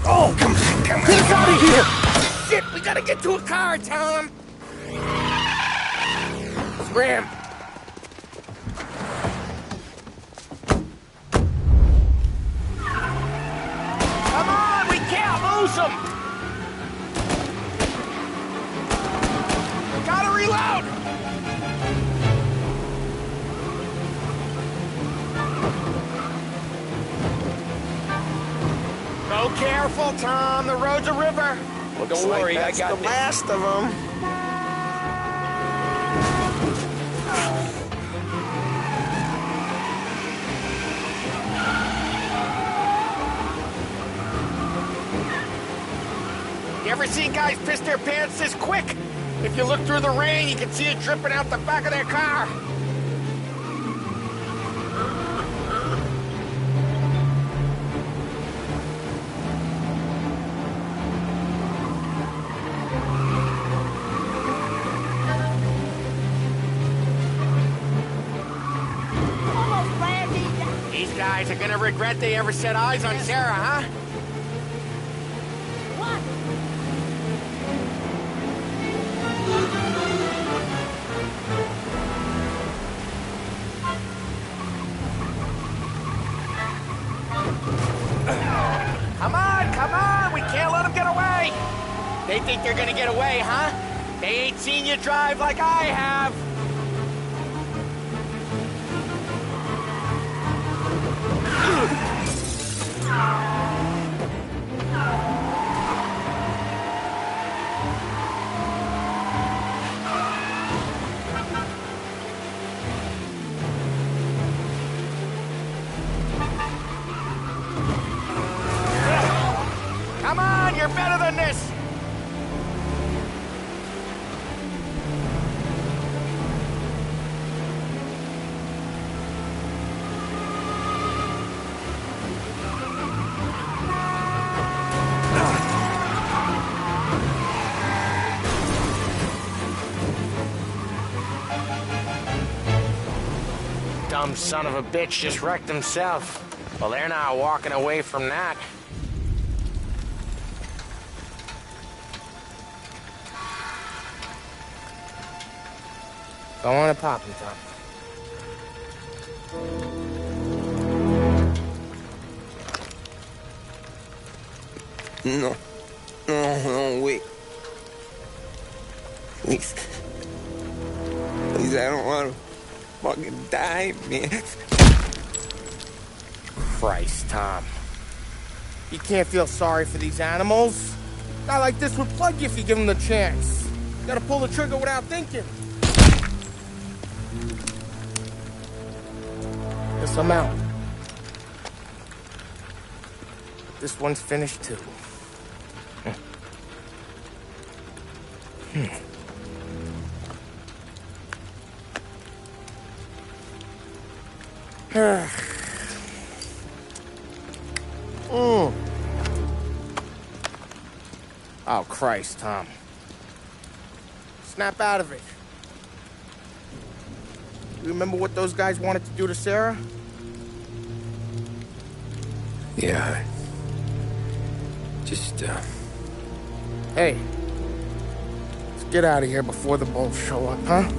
Oh, come on. Get us out of here! Shit, we gotta get to a car, Tom! Scram! Come on, we can't lose him! Gotta reload! Go careful, Tom. The road's a river. Don't worry, I got the last of them. You ever seen guys piss their pants this quick? If you look through the rain, you can see it dripping out the back of their car. These guys are gonna regret they ever set eyes on Sarah, huh? What? Come on, we can't let them get away. They think they're gonna get away, huh? They ain't seen you drive like I have. Come on, you're better than this! Dumb son of a bitch just wrecked himself. Well, they're not walking away from that. Go on and pop him, Tom. No, wait. Please. Please, I don't want to fucking die, man. Christ, Tom. You can't feel sorry for these animals. A guy like this would plug you if you give him the chance. You gotta pull the trigger without thinking. Guess I'm out. This one's finished too. Oh, Christ, Tom. Snap out of it. You remember what those guys wanted to do to Sarah? Yeah. Just, Hey. Let's get out of here before the bulls show up, huh?